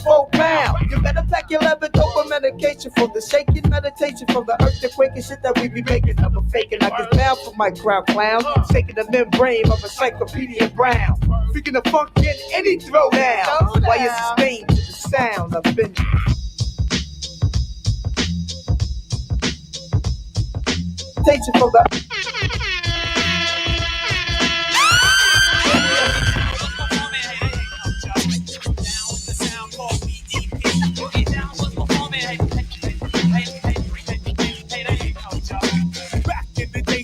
4 pounds. You better pack your levodopa medication for the shaking meditation from the earthquake and shit that we be making. I'm faking like it's bound for my crowd clown. Shaking the membrane of Encyclopedia Brown. Freaking the funk in any throwdown. While you're sustained to the sound of been. Meditation from the.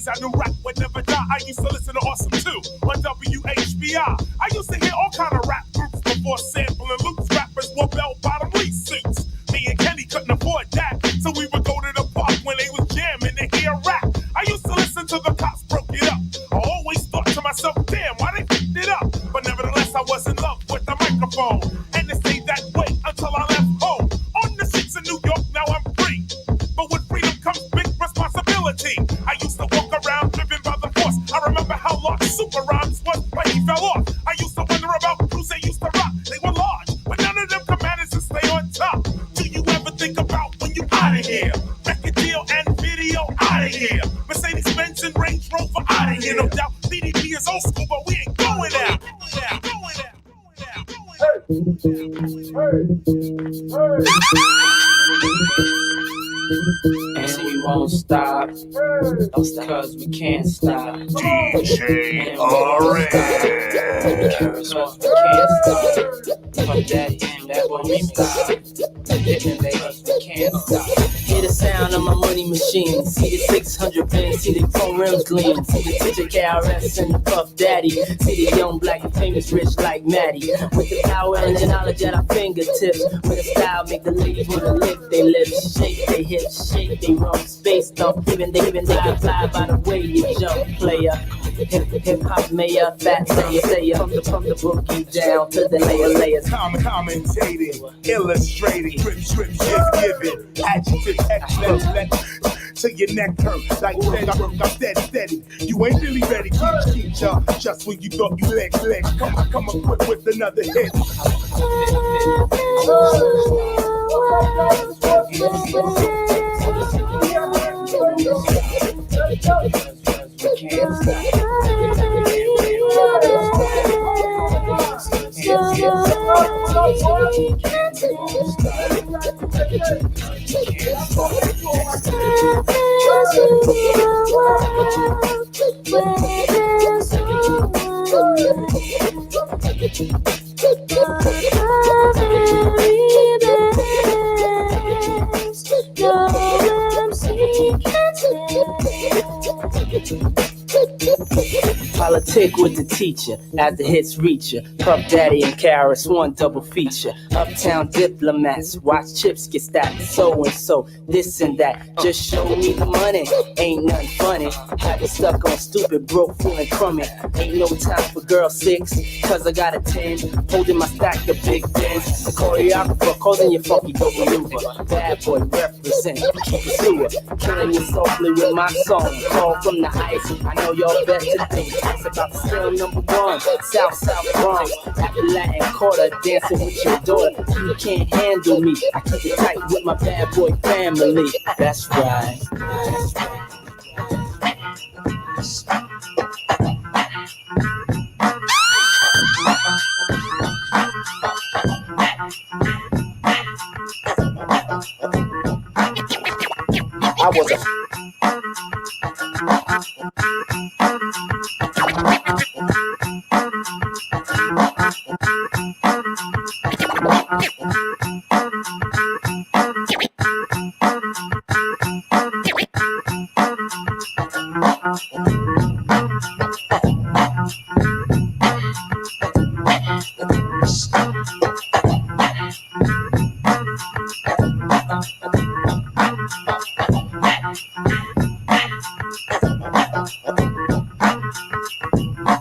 I knew rap would never die. I used to listen to Awesome 2 on WHBI. I used to hear all kind of rap groups before sampling loops. Rappers wore bell-bottom leaf suits. Me and Kenny couldn't afford that, so we would go to the park when they was jamming to hear rap. I used to listen to the Cops Broke It Up. I always thought to myself, damn, why they f***ed it up? But nevertheless, I was in love with the microphone, and it stayed that way until I left home. On the streets of New York, now I'm free. But with freedom comes big responsibility. I used to walk around driven by the force. I remember how large Super Rhymes was, but he fell off. I used to wonder about crews they used to rock. They were large, but none of them could manage to stay on top. Do you ever think about when you out of here? Record deal and video out of here. Mercedes-Benz and Range Rover out of here. No doubt DDP is old school, but we ain't going out. And we won't stop, cause we can't stop. DJ Orange. Cause we can't stop. Fuck that, that won't stop. Hitting Vegas, we can't stop. Hear the sound of my money machine. See the 600 pins, see the chrome rims gleam. See the teacher KRS and the Puff Daddy. See the young black and famous rich like Maddie. With the power and the knowledge at our fingertips. With a style make the ladies wanna lick they lips. Shake they hips, shake they rump. Space dump, even they can fly by the way you jump. Player, hip hop mayor, fat sayer. From the boogie down to the layers. Commentating, illustrating, trip, just giving. Adjective, excellent. Till your neck hurt, like I'm steady. You ain't really ready, teacher. Just when you thought you leg. Come up with another hit. We can't Politic with the teacher, as the hits reach ya. Puff Daddy and Karis, one double feature. Uptown diplomats, watch chips get stacked. So and so, this and that. Just show me the money, ain't nothing funny. Have you stuck on stupid, broke, feeling crummy. Ain't no time for girl 6, cause I got a 10. Holding my stack of big bins. The choreographer causing your funky dope maneuver. Bad boy represent, keep it sewer. Killing you softly with my song. Call from the ice, I know y'all bet today. It's about still #1, South Bronx. At the Latin Quarter, dancing with your daughter. You can't handle me, I keep it tight with my bad boy family. That's right.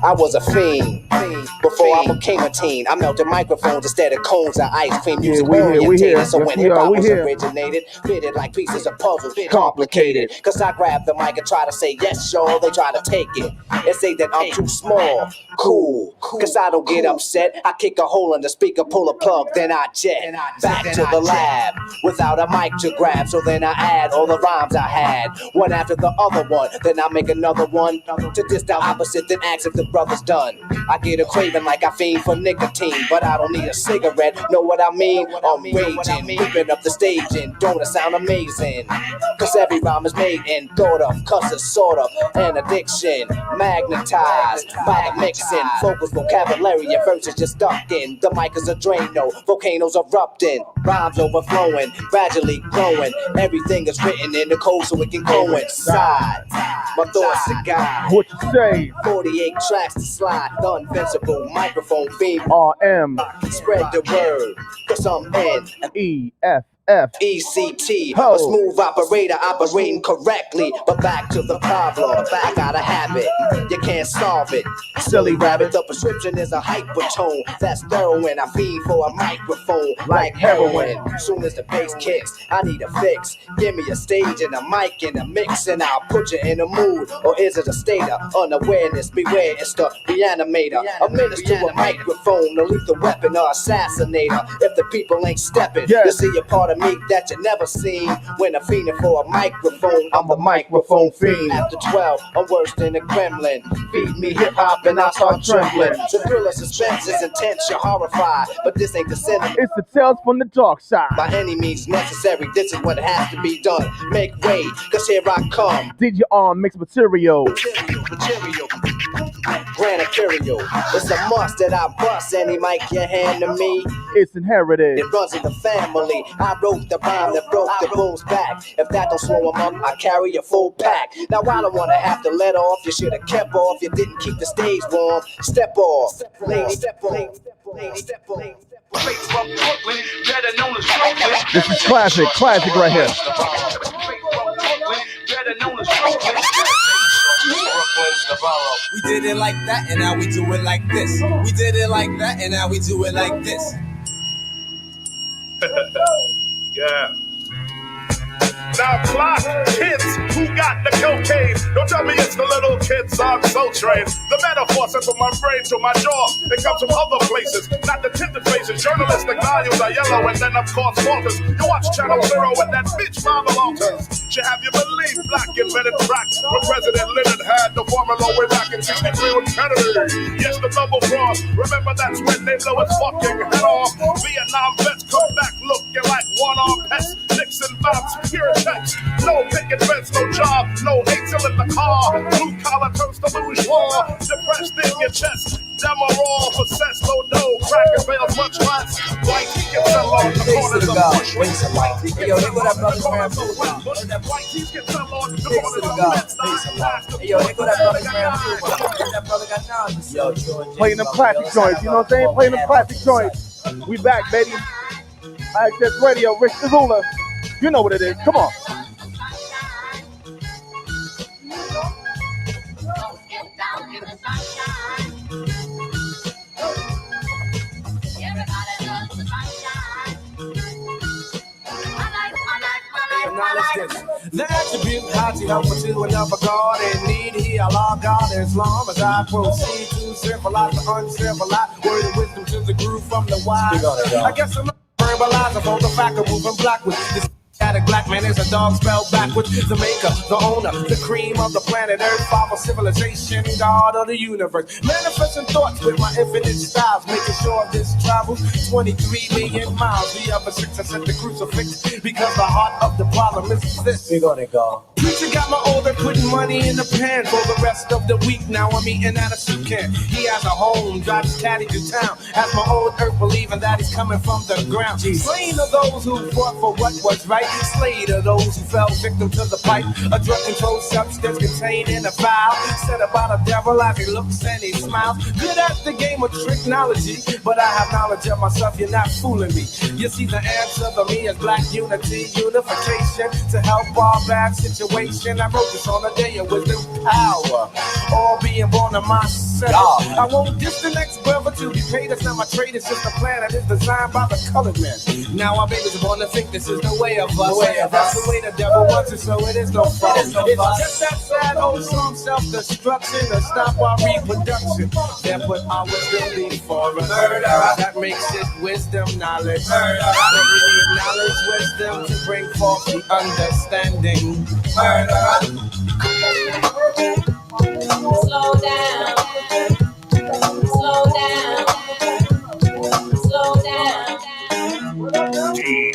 I was a fiend before before I became a teen. I melted microphones instead of cones of ice cream. Yeah, Music we here. orientated, so Yes, when we hip are. hop We was here. originated, fitted like pieces of puzzles, complicated. Cause I grab the mic and try to say yes, y'all. They try to take it and say that I'm too small. Cool. Cause I don't get upset. I kick a hole in the speaker, pull a plug, then I jet back to the lab without a mic to grab. So then I add all the rhymes I had, one after the other one. Then I make another one to diss the opposite, then ask if the brother's done. I get a craving like I fiend for nicotine, but I don't need a cigarette. Know what I mean? I'm raging, whipping up the stage, and don't it sound amazing? Cause every rhyme is made and thought of, cause it's sort of an addiction, magnetized by the mixing. Focus vocabulary and verses just stuck in. The mic is a Drano, volcanoes erupting, rhymes overflowing, gradually growing. Everything is written in the code so it can coincide. My thoughts are guide. What you say? 48 tracks to slide, the invincible microphone theme. RM. Spread the word, cause I'm EFF. ECT, Ho. a smooth operator operating correctly. But back to the problem, I got a habit, you can't solve it. Silly rabbit, the prescription is a hypertone. That's heroin, I feed for a microphone like heroin. Soon as the bass kicks, I need a fix. Give me a stage and a mic and a mix, and I'll put you in a mood. Or is it a state of unawareness? Beware, it's the reanimator. A menace to a microphone, a lethal weapon or assassinator. If the people ain't stepping, you see a part of me that you never seen. When I'm fiending for a microphone, I'm the microphone fiend. After 12, I'm worse than a gremlin. Feed me hip hop and I start trembling. The thrill of suspense is intense, you're horrified, but this ain't the cinema. It's the Tales from the Dark Side. By any means necessary, this is what has to be done. Make way, cause here I come. DJ on mixed material. Material. Grand Imperial. It's a must that I bust any mic you hand to me. It's inherited. It runs in the family. I wrote the rhyme that broke the bull's back. If that don't slow him up, I carry a full pack. Now I don't wanna have to let off. You should have kept off. You didn't keep the stage warm. Step off, lady. Step off. Lady, step off. This is classic right here. We did it like that, and now we do it like this. We did it like that, and now we do it like this. Yeah. Now, clock kids who got the cocaine. Don't tell me it's the little kids on Soul Train. The metaphor sent from my brain to my jaw. It comes from other places, not the tinted faces. Journalistic values are yellow, and then of course falters. You watch Channel Zero and that bitch Mama Walters. Should have you believe Black invented crack when President Lyndon had the formula way back in '63 with Kennedy. Yes, the double cross. Remember that's when they blow his fucking head off. Vietnam vets come back looking like one-armed pets. Nixon bounce, pure text. No picket fence, no job, no hate till in the car. Blue collar turns to bourgeois. Depressed in your chest. Them are all possessed, low dough. Cracker fails much less. White teeth can sell on the corners of bush. Yo, they go that brother Grand Food. That white teeth can sell on the Thanks to corners the of God. Yo, they go that brother Grand Food. That brother got knowledge. Yo, George. Playing them classic joints, you know what I'm saying? Playing them classic joints. We back, baby. Access Radio, Rich Azula. You know what it is. Come on. The attribute hot, you help to another God in need. He Allah God Islam as I proceed to civilize the uncivilized. Word of wisdom to the groove from the wise. I guess I'm verbalizer for the fact of moving blackwards. This a black man is a dog spelled backwards. The maker, the owner, the cream of the planet Earth, father civilization, God of the universe. Manifesting thoughts with my infinite styles, making sure this travels 23 million miles. The other six I set the crucifix because the heart of the problem is this. We're gonna go. Preacher got my older putting money in the pan for the rest of the week. Now I'm eating at a soup can. He has a home, drives caddy to town. Has my old earth believing that he's coming from the ground. Slain of those who fought for what was right. Slay to those who fell victim to the pipe. A drug controlled substance contained in a vial. Said about a devil as he looks and he smiles. Good at the game of tricknology, but I have knowledge of myself, you're not fooling me. You see, the answer to me is black unity, unification to help our bad situation. I wrote this on a day of wisdom power, all being born of myself. I won't diss the next brother to be paid. It's not my trade, it's just a plan that is designed by the colored man. Now our babies are born to think this is the way of us. That's the way the devil wants it, so it is no fuss. It's just that sad old song, self-destruction, to stop our reproduction. Then put our wisdom before us. That makes it wisdom, knowledge. But we need knowledge, wisdom to bring forth the understanding. Slow down. Slow down. Slow down.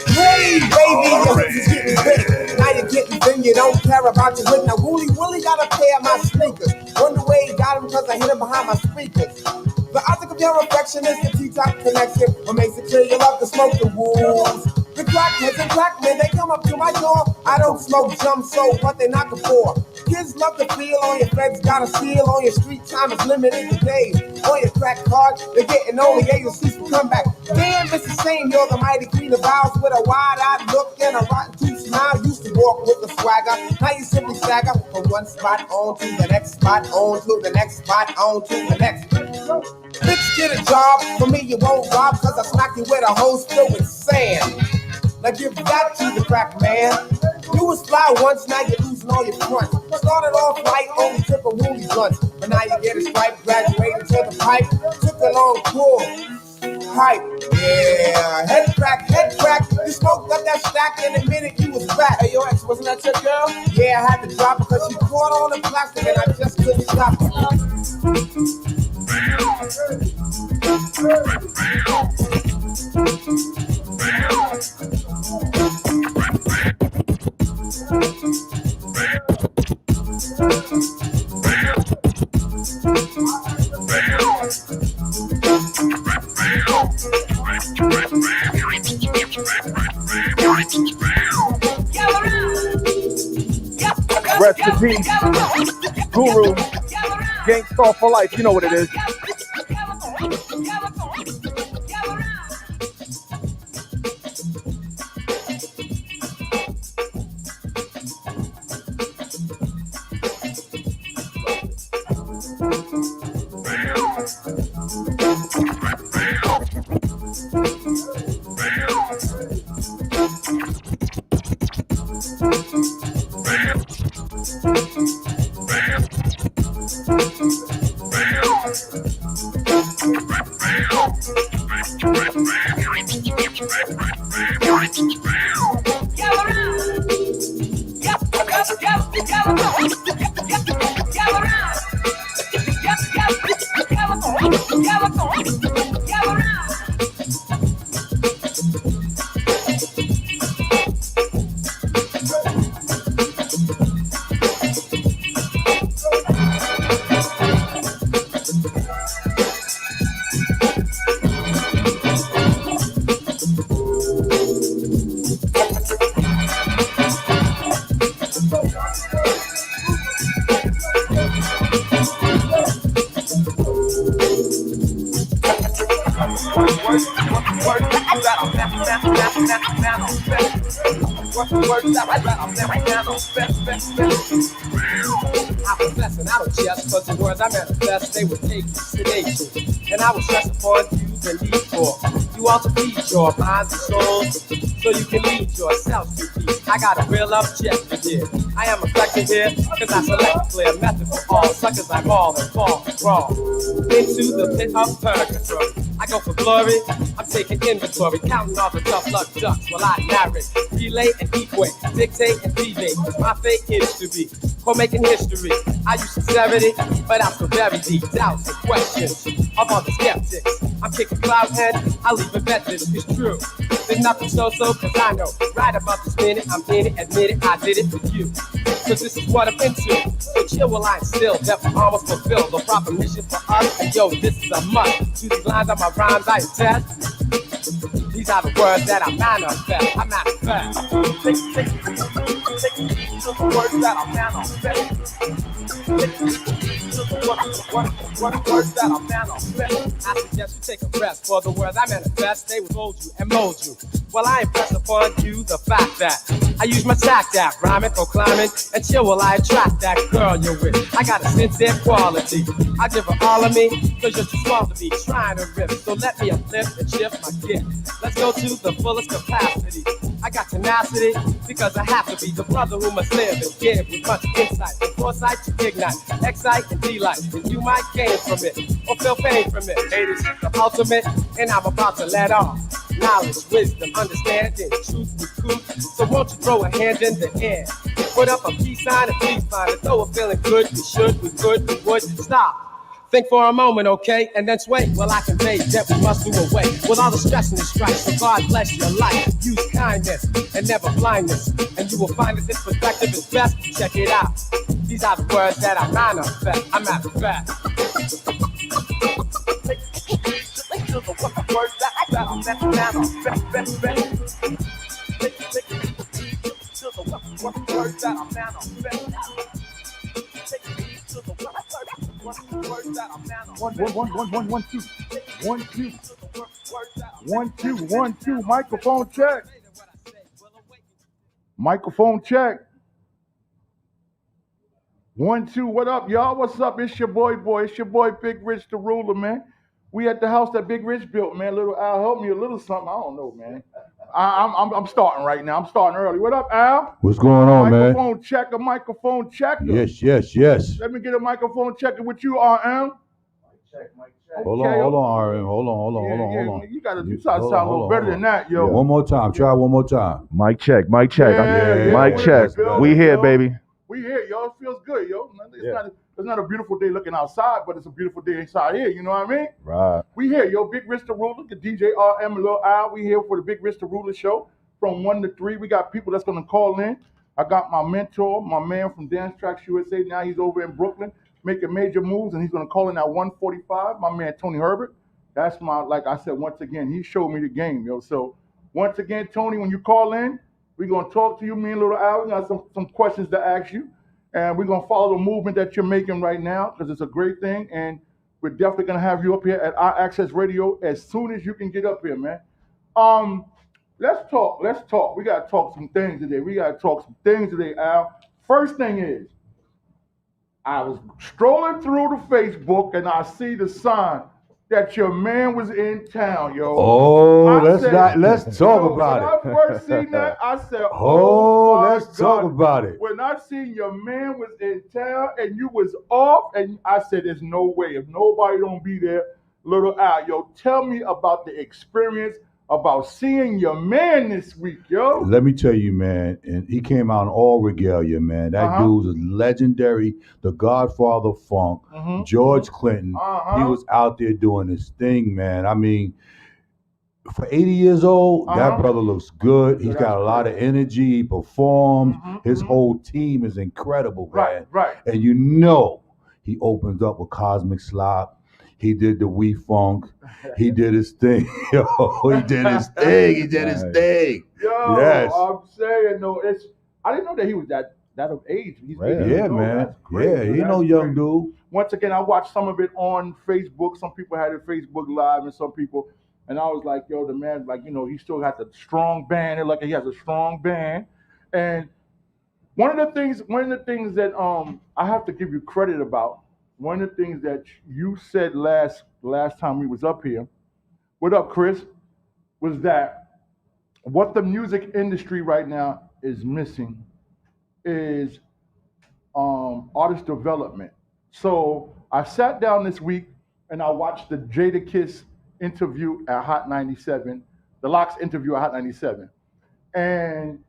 Hey, baby, your hips is getting big. Now you're getting thin, you don't care about your weight. Now, Wooly got a pair of my sneakers. Wonder where he got them, cause I hit him behind my speakers. The object of your affection is the T-top connection. What makes it clear you love to smoke the wolves. The crackheads and crackmen, they come up to my door. I don't smoke jump, so what they knocking for? Kids love to feel on your feds, got a seal on your street time is limited to days. On your crack card, they're getting only agencies to come back. Damn, it's the same, you're the mighty queen of vows with a wide-eyed look and a rotten tooth smile. Used to walk with a swagger, now you simply stagger from one spot on to the next spot, on to the next spot, on to the next. Bitch, get a job, for me you won't rob, cause I smack you with a hose filled with sand. Now give that to the crack man. You was fly once, now you're losing all your front. Started off light, only took a woolly blunt. But now you get a stripe, graduated to the pipe. Took a long pull, pipe. Yeah, head crack. You smoked up that stack in a minute, you was back. Hey, yo, ex, wasn't that your girl? Yeah, I had to drop her because she caught on the plastic and I just couldn't stop Rest in peace, Guru, Gangstar for life. You know what it is. Cause the words I manifest, they would take sedation. And I was stressing upon you and need for you all to feed your minds and souls, so you can lead yourself to peace. I got a real objective here. I am effective here, cause I select a clear method for all suckers I maul and fall wrong into the pit of purgatory. I go for glory, I'm taking inventory, counting all the tough luck ducks while I narrate, relay and equate, dictate and deviate. My fate is to be co-making history. I use sincerity, but I'm so very deep. Doubts and questions of all the skeptics. I'm kicking clouds and I leave invented. It's true. There's nothing so-so, cause I know right about this minute, I'm in it, admit it, I did it for you. Cause this is what I'm into. So chill while I'm still, never almost fulfilled. The proper mission for us, and yo, this is a must. To these lines of my rhymes I attest. These are the words that I manifest. I manifest. Take to the words that I manifest. What words that I manifest. I suggest you take a rest for the words I manifest. They will mold you and mold you. Well, I impress upon you the fact that I use my sack that rhyming, proclaiming, and chill while I attract that girl you're with. I got a sincere quality. I give her all of me, cause you're too small to be trying to rip. So let me uplift and shift my gift. Let's go to the fullest capacity. I got tenacity, because I have to be the brother who must live and give with much insight and foresight to ignite, excite and delight. And you might gain from it, or feel pain from it. Haters, the ultimate, and I'm about to let off. Knowledge, wisdom, understanding, truth with truth. So won't you throw a hand in the air? Put up a peace sign and please find it. Though we're feeling good, we should, we could, we would. Stop. Think for a moment, okay, and then sway. Well, I convey that we must do away with all the stress and the strife. So God bless your life. Use kindness and never blindness, and you will find that this perspective is best. Check it out. These are the words that I manifest. I manifest. Take to the words that I manifest. To the words that I manifest. One, two. Microphone check. Microphone check. 1, 2. What up, y'all? What's up? It's your boy. It's your boy, Big Rich the Ruler, man. We at the house that Big Rich built, man. Little Al, help me a little something. I don't know, man. I'm starting right now. I'm starting early. What up, Al? What's going on, man? Microphone checker. Yes. Let me get a microphone checker with you, RM. Mic check. Hold on, RM. Hold on. You gotta sound a little better than that, yo. Yeah, one more time. Try one more time. Mic check. Mic check. We here, baby. We here, yo. It feels good, yo. It's not a beautiful day looking outside, but it's a beautiful day inside here. You know what I mean? Right. We here, yo. Big Rich the Ruler, the DJ RM and Lil Al. We here for the Big Rich the Ruler show from 1 to 3. We got people that's gonna call in. I got my mentor, my man from Dance Tracks USA. Now he's over in Brooklyn making major moves, and he's gonna call in at 1:45. My man Tony Herbert. That's my, like I said, once again, he showed me the game, yo. So once again, Tony, when you call in, we're gonna talk to you. Me and Lil Al, we got some questions to ask you. And we're going to follow the movement that you're making right now because it's a great thing. And we're definitely going to have you up here at Our Access Radio as soon as you can get up here, man. Let's talk. We got to talk some things today, Al. First thing is, I was strolling through the Facebook and I see the sign that your man was in town, yo. Oh, let's talk about it. When I first seen that, I said, let's talk about it. When I seen your man was in town and you was off, and I said, there's no way. If nobody don't be there, Little Al, yo, tell me about the experience about seeing your man this week, yo. Let me tell you, man, and he came out in all regalia, man. That dude was legendary, the Godfather of Funk, George Clinton. He was out there doing his thing, man. I mean, for 80 years old, that brother looks good. He's got a lot of energy. He performs. His whole team is incredible, man. Right. And you know he opens up with Cosmic Slop. He did the We Funk. He did his thing. Yo, he did his thing. Yo, yes. I'm saying, no, I didn't know that he was that of age. Yeah, man. Yeah, he no young dude. Once again, I watched some of it on Facebook. Some people had it Facebook Live and some people, and I was like, yo, the man, like, you know, he still has a strong band. It like he has a strong band. And one of the things that I have to give you credit about, one of the things that you said last time we was up here, what up, Chris, was that what the music industry right now is missing is artist development. So I sat down this week and I watched the Jadakiss interview at Hot 97, the Lox interview at Hot 97. And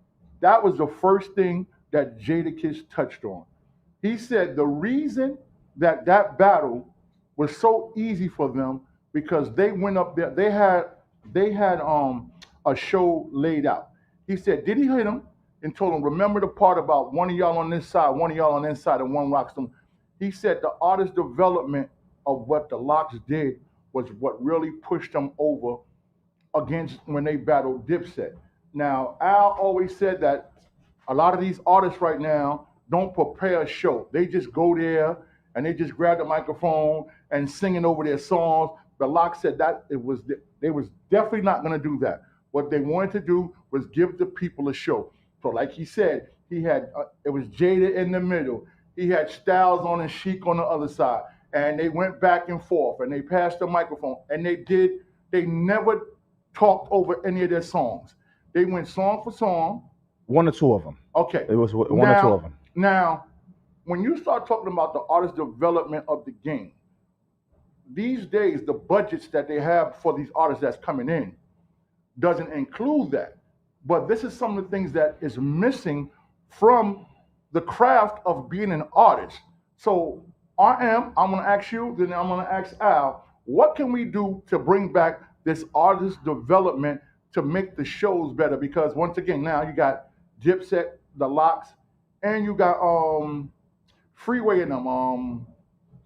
that was the first thing that Jadakiss touched on. He said the reason that battle was so easy for them because they went up there, they had a show laid out. He said, did he hit him and told him, remember the part about one of y'all on this side, one of y'all on this side, and one rocks them. He said the artist development of what the Lox did was what really pushed them over against when they battled Dipset. Now, Al always said that a lot of these artists right now don't prepare a show. They just go there and they just grab the microphone and singing over their songs. The Lock said that they was definitely not going to do that. What they wanted to do was give the people a show. So like he said, he had it was Jada in the middle. He had Styles on and Chic on the other side. And they went back and forth and they passed the microphone. And they never talked over any of their songs. They went song for song. One or two of them. Okay. It was one or two of them. Now, when you start talking about the artist development of the game, these days, the budgets that they have for these artists that's coming in doesn't include that. But this is some of the things that is missing from the craft of being an artist. So, I'm going to ask you, then I'm going to ask Al, what can we do to bring back this artist development to make the shows better? Because once again, now you got Dipset, the Locks, and you got Freeway and them,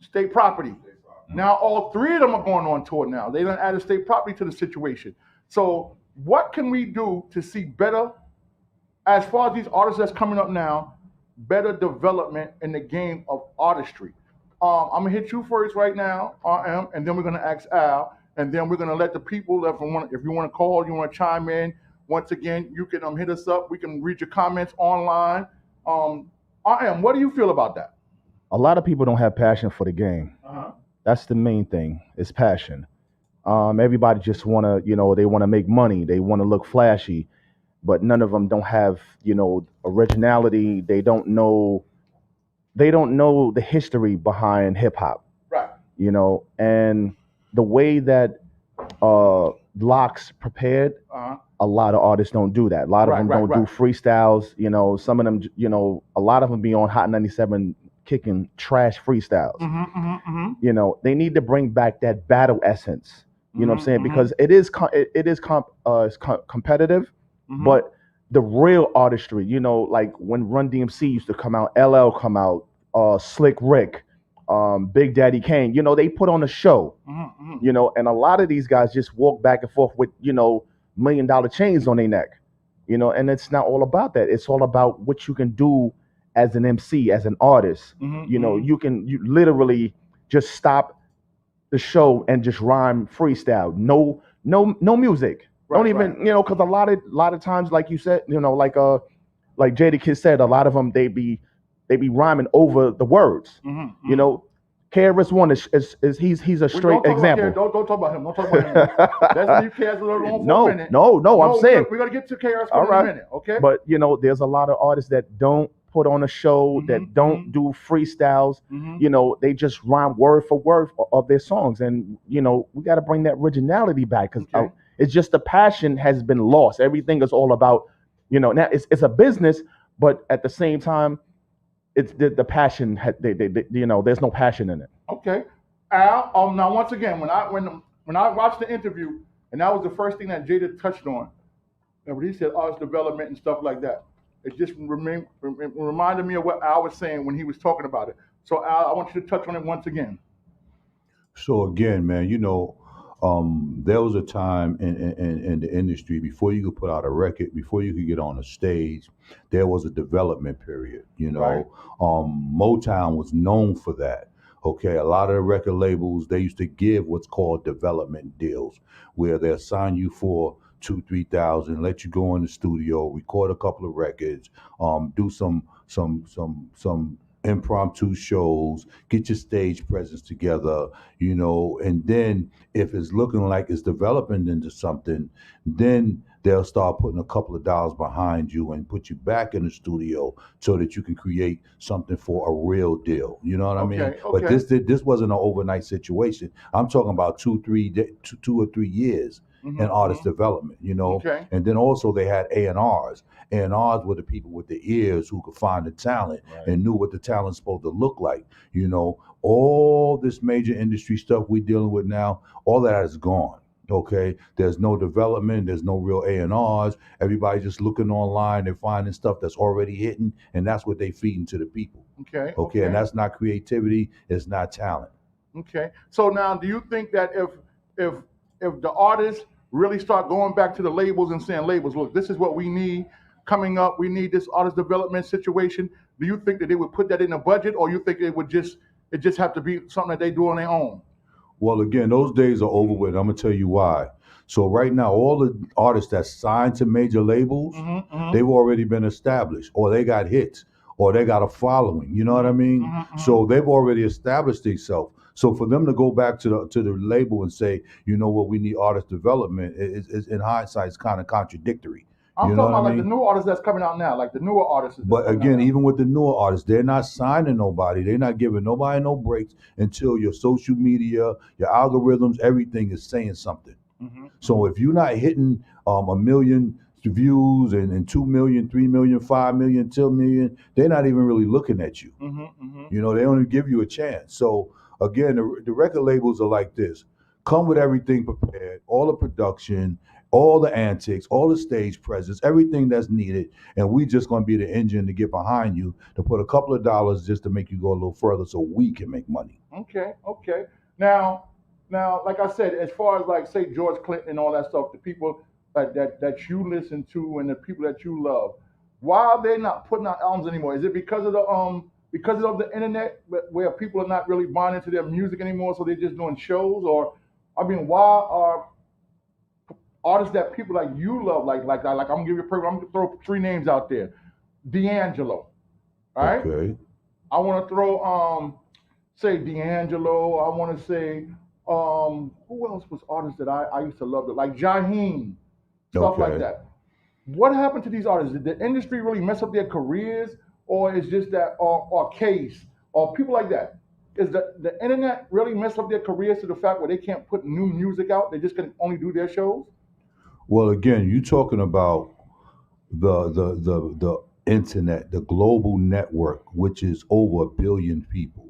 State Property. Now all three of them are going on tour now. They done added State Property to the situation. So what can we do to see better, as far as these artists that's coming up now, better development in the game of artistry? I'm gonna hit you first right now, RM, and then we're gonna ask Al, and then we're gonna let the people, if you want to call, you want to chime in. Once again, you can hit us up. We can read your comments online. RM, what do you feel about that? A lot of people don't have passion for the game. Uh-huh. That's the main thing. It's passion. Everybody just wanna, they want to make money. They want to look flashy, but none of them don't have, originality. They don't know the history behind hip hop. Right. And the way that Locks prepared, a lot of artists don't do that. A lot of them don't do freestyles. Some of them, a lot of them be on Hot 97 kicking trash freestyles. They need to bring back that battle essence. You know what I'm saying? Because it is competitive, but the real artistry, like when Run DMC used to come out, LL come out, Slick Rick, Big Daddy Kane, they put on a show, and a lot of these guys just walk back and forth with, $1 million chains on their neck, and it's not all about that. It's all about what you can do as an MC, as an artist. You literally just stop the show and just rhyme freestyle. No music. Don't even, because a lot of times, like you said, like Jadakiss said, a lot of them, they be rhyming over the words. KRS-One he's a straight example. Don't talk about him. Don't talk about him. Let's leave KRS alone for a minute. No, I'm saying we're gonna get to KRS all in a minute, okay? But there's a lot of artists that don't put on a show, that don't do freestyles. They just rhyme word for word of their songs, and we got to bring that originality back, because it's just the passion has been lost. Everything is all about, now it's a business, but at the same time, it's the passion. There's no passion in it. Okay, Al. Now once again, when I watched the interview, and that was the first thing that Jada touched on, when he said artist development and stuff like that, it just reminded me of what Al was saying when he was talking about it. So Al, I want you to touch on it once again. So again, man, there was a time in the industry, before you could put out a record, before you could get on a stage, there was a development period. Right. Motown was known for that. Okay, a lot of the record labels, they used to give what's called development deals, where they'll sign you for $2,000-$3,000, let you go in the studio, record a couple of records, do some impromptu shows, get your stage presence together, and then if it's looking like it's developing into something, then they'll start putting a couple of dollars behind you and put you back in the studio so that you can create something for a real deal. You know what I mean? Okay. But this wasn't an overnight situation. I'm talking about 2 or 3 years in artist development, Okay. And then also they had A&Rs. A&Rs were the people with the ears who could find the talent and knew what the talent's supposed to look like. All this major industry stuff we're dealing with now, all that is gone. Okay, there's no development, there's no real A&Rs. Everybody just looking online, they're finding stuff that's already hitting, and that's what they feeding to the people. Okay. And that's not creativity, it's not talent. Okay. So now, do you think that if the artist really start going back to the labels and saying, labels, look, this is what we need coming up. We need this artist development situation. Do you think that they would put that in the budget, or you think it just have to be something that they do on their own? Well, again, those days are over with. I'm gonna tell you why. So right now, all the artists that signed to major labels, they've already been established, or they got hits, or they got a following. You know what I mean? So they've already established themselves. So for them to go back to the label and say, you know what, we need artist development, is in hindsight, it's kind of contradictory. I'm You know talking about what I like the mean? new artists that's coming out now, like the newer artists. that's But coming out again, now. even with the newer artists, they're not signing nobody. They're not giving nobody no breaks until your social media, your algorithms, everything is saying something. So if you're not hitting 1 million views and 2 million, 3 million, 5 million, 2 million, they're not even really looking at you. You know, they only give you a chance. So again, the record labels are like this. Come with everything prepared, all the production, all the antics, all the stage presence, everything that's needed, and we just gonna be the engine to get behind you to put a couple of dollars just to make you go a little further so we can make money. Okay. Now, like I said, as far as like say George Clinton and all that stuff, the people that you listen to and the people that you love, why are they not putting out albums anymore? Is it because of the internet where people are not really buying into their music anymore, so they're just doing shows? Or I mean, why are artists that people like you love, like I'm gonna give you I'm gonna throw 3 names out there. D'Angelo, all right? Okay. I want to throw say D'Angelo. I want to say who else was artists that I used to love, like Jaheim, stuff like Okay. that. What happened to these artists? Did the industry really mess up their careers, or is just that or Case or people like that? Is the internet really mess up their careers to the fact where they can't put new music out? They just can only do their shows? Well, again, you're talking about the internet, the global network, which is over 1 billion people.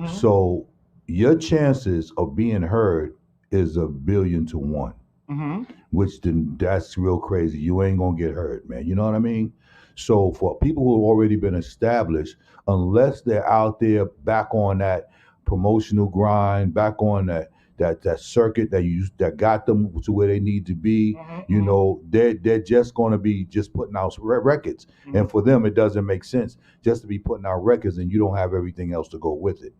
So your chances of being heard is 1 billion to 1, which then that's real crazy. You ain't gonna get heard, man. You know what I mean? So for people who have already been established, unless they're out there back on that promotional grind, back on that circuit that got them to where they need to be, you know, they're just going to be just putting out records, and for them it doesn't make sense just to be putting out records and you don't have everything else to go with it.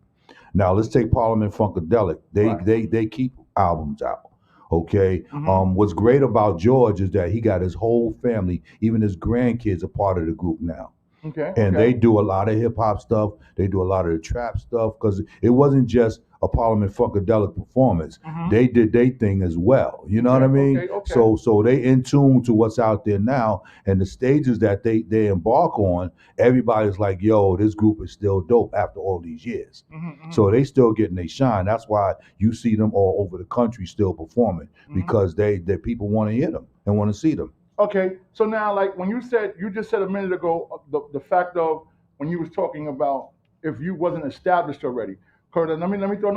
Now let's take Parliament Funkadelic. They keep albums out. Okay. What's great about George is that he got his whole family, even his grandkids, a part of the group now. Okay. And they do a lot of hip hop stuff. They do a lot of the trap stuff because it wasn't just a Parliament Funkadelic performance. They did their thing as well. You know what I mean? Okay. So they in tune to what's out there now, and the stages that they embark on, everybody's like, yo, this group is still dope after all these years. So they still getting their shine. That's why you see them all over the country still performing, because they people want to hear them and want to see them. Okay, so now, like when you just said a minute ago, the fact of when you was talking about if you wasn't established already. Curtis, let me throw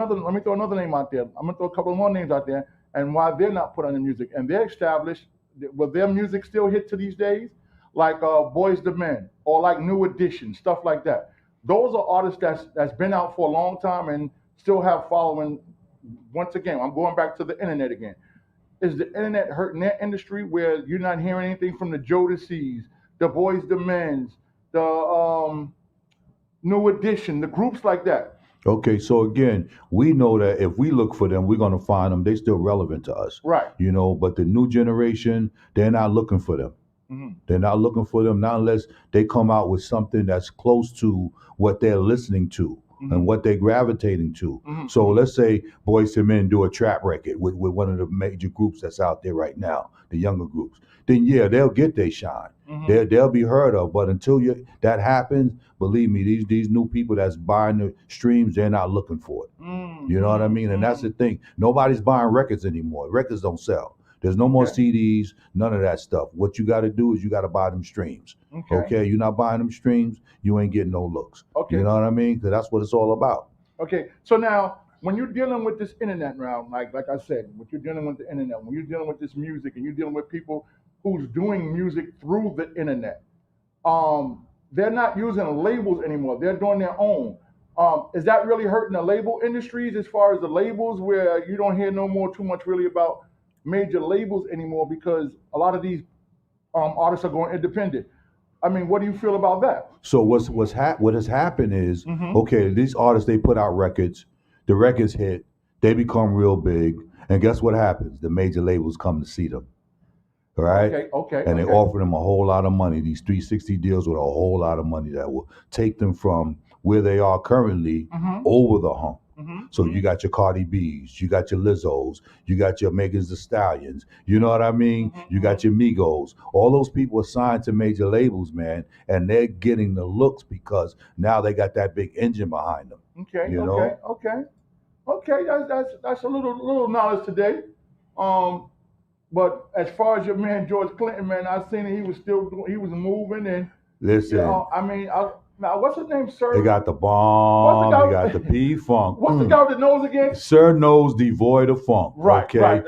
another name out there. I'm gonna throw a couple more names out there, and why they're not put on the music, and they're established. Will their music still hit to these days? Like Boys II Men or like New Edition, stuff like that. Those are artists that's been out for a long time and still have following. Once again, I'm going back to the internet again. Is the internet hurting that industry where you're not hearing anything from the Jodeci's, the Boys II Men, the New Edition, the groups like that? Okay, so again, we know that if we look for them, we're gonna find them. They're still relevant to us, Right. you know. But the new generation, they're not looking for them. They're not looking for them, not unless they come out with something that's close to what they're listening to and what they're gravitating to. So let's say Boys II Men do a trap record with one of the major groups that's out there right now, the younger groups. Then yeah, they'll get their shine. They'll be heard of. But until that happens, believe me, these new people that's buying the streams, they're not looking for it. You know what I mean? And that's the thing. Nobody's buying records anymore. Records don't sell. There's no more CDs, none of that stuff. What you got to do is you got to buy them streams. Okay? You're not buying them streams, you ain't getting no looks. Okay. You know what I mean? Because that's what it's all about. Okay, so now when you're dealing with this internet round, like I said, when you're dealing with the internet, when you're dealing with this music and you're dealing with people who's doing music through the internet, they're not using labels anymore. They're doing their own. Is that really hurting the label industries as far as the labels where you don't hear no more too much really about major labels anymore because a lot of these artists are going independent. I mean, what do you feel about that? So what has happened is, okay, these artists, they put out records, the records hit, they become real big, and guess what happens? The major labels come to see them, right? Okay. And they offer them a whole lot of money. These 360 deals with a whole lot of money that will take them from where they are currently over the hump. So you got your Cardi B's, you got your Lizzos, you got your Megan Thee Stallions, you know what I mean? You got your Migos. All those people are signed to major labels, man, and they're getting the looks because now they got that big engine behind them. Okay. That's a little knowledge today. But as far as your man George Clinton, man, I seen he was moving and listen. Now, what's his name, sir? They got the bomb. They got the P-Funk. What's the guy with the nose again? Sir Nose devoid of funk. Right, okay? right.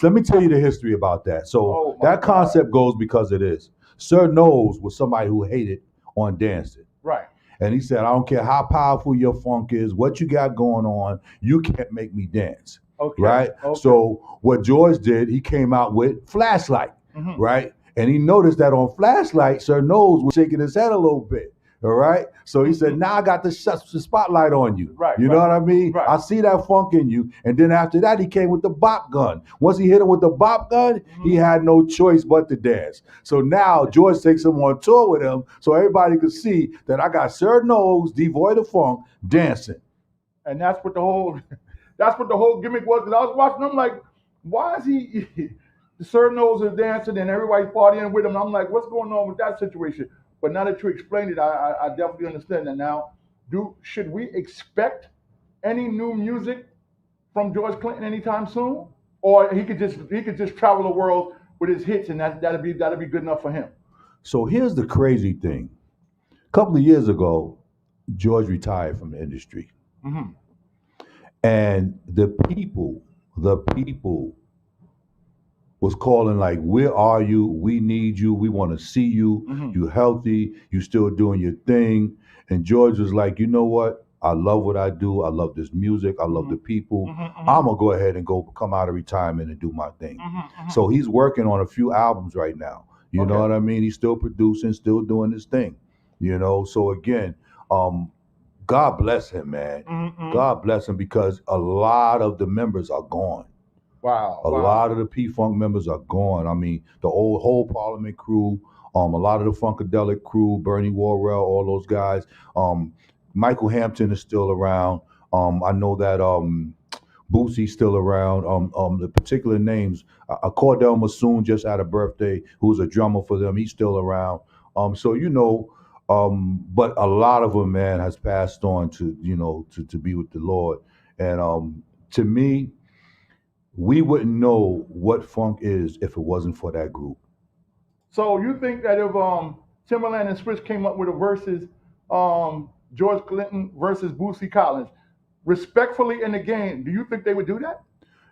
Let me tell you the history about that. So that concept goes because of this. Sir Nose was somebody who hated on dancing. Right. And he said, I don't care how powerful your funk is, what you got going on, you can't make me dance. Okay. Right? Okay. So what George did, he came out with Flashlight. Right? And he noticed that on Flashlight, Sir Nose was shaking his head a little bit. All right. So he said, now I got the spotlight on you. Right. You know what I mean? Right. I see that funk in you. And then after that, he came with the bop gun. Once he hit him with the bop gun, he had no choice but to dance. So now George takes him on tour with him so everybody could see that I got Sir Nose, devoid of funk, dancing. And that's what the whole gimmick was. Because I was watching, I'm like, why is he Sir Nose is dancing and everybody's partying with him? I'm like, what's going on with that situation? But now that you explained it, I definitely understand that now. Should we expect any new music from George Clinton anytime soon, or he could just travel the world with his hits and that'd be good enough for him? So here's the crazy thing: a couple of years ago, George retired from the industry, and the people was calling like, where are you? We need you. We want to see you. You healthy. You still doing your thing. And George was like, you know what? I love what I do. I love this music. I love the people. I'm going to go ahead and come out of retirement and do my thing. So he's working on a few albums right now. You know what I mean? He's still producing, still doing his thing. You know, so again, God bless him, man. God bless him, because a lot of the members are gone. Wow. A lot of the P-Funk members are gone. I mean, the whole Parliament crew, a lot of the Funkadelic crew, Bernie Worrell, all those guys. Michael Hampton is still around. I know that Boosie's still around. The particular names, Cordell Massoon just had a birthday, who's a drummer for them. He's still around. So, you know, but a lot of them, man, has passed on to be with the Lord. And to me, we wouldn't know what funk is if it wasn't for that group. So you think that if Timberland and Switch came up with a versus George Clinton versus Boosie Collins, respectfully in the game, do you think they would do that?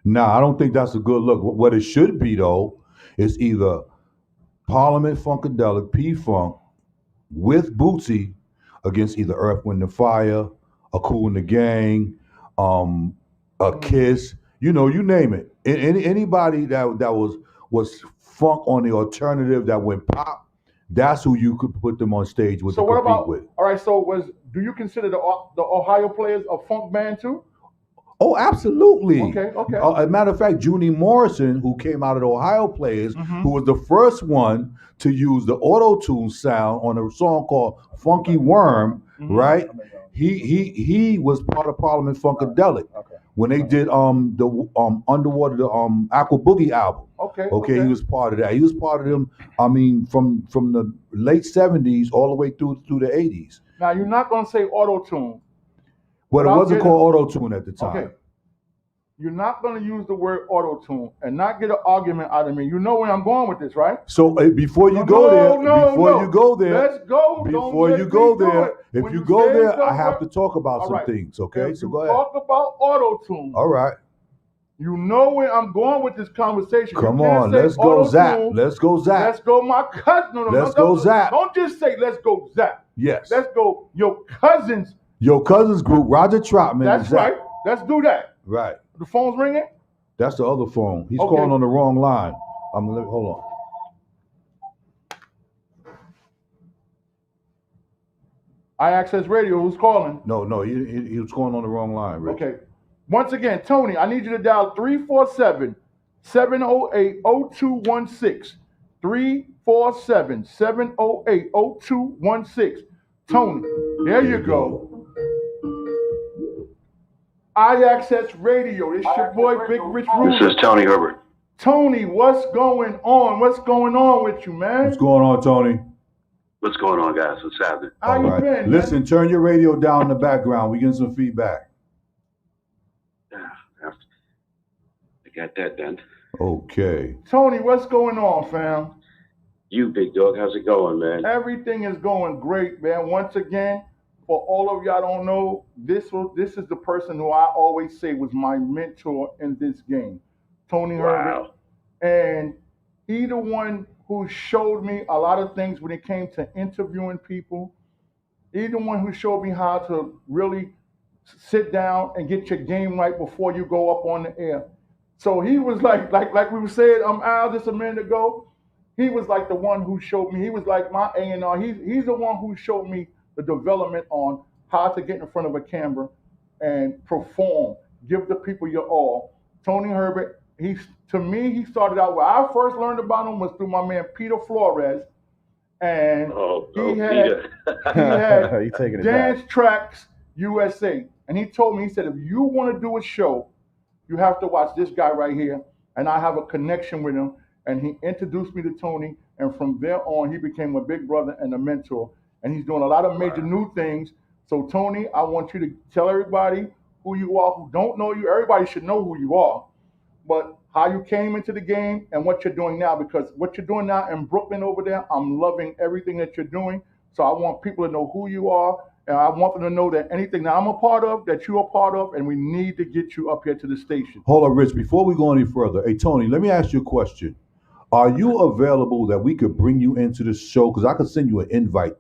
Nah, I don't think that's a good look. What it should be, though, is either Parliament Funkadelic, P-Funk, with Boosie against either Earth, Wind & Fire, a Kool and the Gang, a Kiss. You know, you name it. Anybody that was funk on the alternative that went pop, that's who you could put them on stage with to compete with. All right, so do you consider the Ohio Players a funk band too? Oh, absolutely. Okay. As a matter of fact, Junie Morrison, who came out of the Ohio Players, who was the first one to use the auto-tune sound on a song called Funky Worm, right? He was part of Parliament Funkadelic. When they did the Underwater, the Aqua Boogie album. Okay, he was part of that. He was part of them, I mean, from the late 70s all the way through the 80s. Now, you're not going to say auto-tune. But it wasn't called auto-tune at the time. Okay. You're not going to use the word auto-tune and not get an argument out of me. You know where I'm going with this, right? So before you go there, let's go. Before you go there, if you go there, I have to talk about some things, okay? So go ahead. Talk about auto-tune. All right. You know where I'm going with this conversation. Come on, let's go Zap. Let's go Zap. Let's go my cousin. Let's go Zap. Don't just say let's go Zap. Yes. Let's go your cousins. Your cousin's group, Roger Troutman. That's right. Let's do that. Right. The phone's ringing? That's the other phone. He's Okay. calling on the wrong line. Hold on. iAccess Radio, who's calling? No, he was calling on the wrong line, Rich. Okay. Once again, Tony, I need you to dial 347-708-0216. 347-708-0216. Tony, there you go. iAccess Radio. This your boy, Big Rich Ruler. This is Tony Herbert. Tony, what's going on? What's going on with you, man? What's going on, Tony? What's going on, guys? What's happening? How you been, man? Listen, turn your radio down in the background. We getting some feedback. Yeah, I got that done. Okay. Tony, what's going on, fam? You, big dog, how's it going, man? Everything is going great, man. Once again, for all of y'all don't know, this is the person who I always say was my mentor in this game, Tony Herbert. And he the one who showed me a lot of things when it came to interviewing people. He's the one who showed me how to really sit down and get your game right before you go up on the air. So he was like we were saying, Al just a minute ago, he was like the one who showed me, he was like my A&R. He's the one who showed me the development on how to get in front of a camera and perform, give the people your all. Tony Herbert, to me, he started out where I first learned about him was through my man Peter Flores, and he had He taking it Dance back. Tracks USA, and he told me, he said, if you want to do a show, you have to watch this guy right here, and I have a connection with him, and he introduced me to Tony, and from there on, he became a big brother and a mentor, and he's doing a lot of major new things. So Tony, I want you to tell everybody who you are, who don't know you. Everybody should know who you are, but how you came into the game and what you're doing now, because what you're doing now in Brooklyn over there, I'm loving everything that you're doing. So I want people to know who you are, and I want them to know that anything that I'm a part of, that you're a part of, and we need to get you up here to the station. Hold on, Rich. Before we go any further, hey, Tony, let me ask you a question. Are you available that we could bring you into the show? Because I could send you an invite.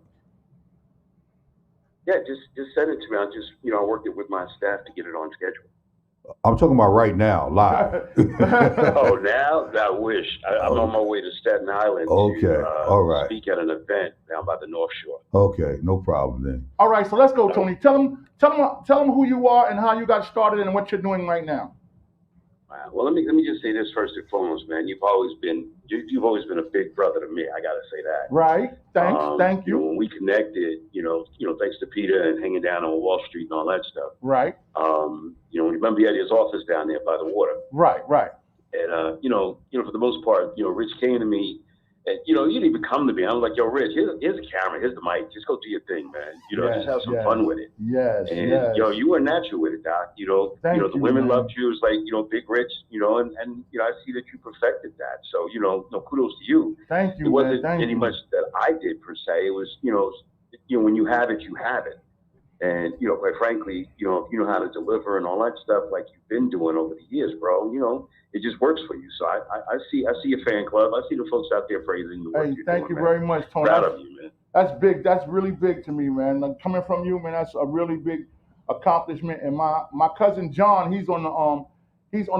Yeah, just send it to me. I'll just, I worked it with my staff to get it on schedule. I'm talking about right now, live. Oh, now? I wish. I'm on my way to Staten Island Okay, all right. speak at an event down by the North Shore. Okay, no problem then. All right, so let's go, Tony. Tell them who you are and how you got started and what you're doing right now. Well, let me just say this first and foremost, man. You've always been a big brother to me. I gotta say that. Right. Thank you. When we connected, thanks to Peter and hanging down on Wall Street and all that stuff. Right. Remember he had his office down there by the water. Right. And for the most part, Rich came to me, and he didn't even come to me. I was like, yo, Rich, here's a camera, here's the mic, just go do your thing, man. Just have some fun with it. Yes. And yes. You were natural with it, Doc. The women loved you. It was like, Big Rich, and I see that you perfected that. So, kudos to you. Thank you. It wasn't man. any much that I did per se. It was, when you have it, you have it. And, quite frankly, if you know how to deliver and all that stuff like you've been doing over the years, bro, it just works for you. So I see your fan club. I see the folks out there praising the work you're doing. Thank you man. very much, Tony. Proud of you, man. That's big. That's really big to me, man. Like, coming from you, man, that's a really big accomplishment. And my cousin John, he's on the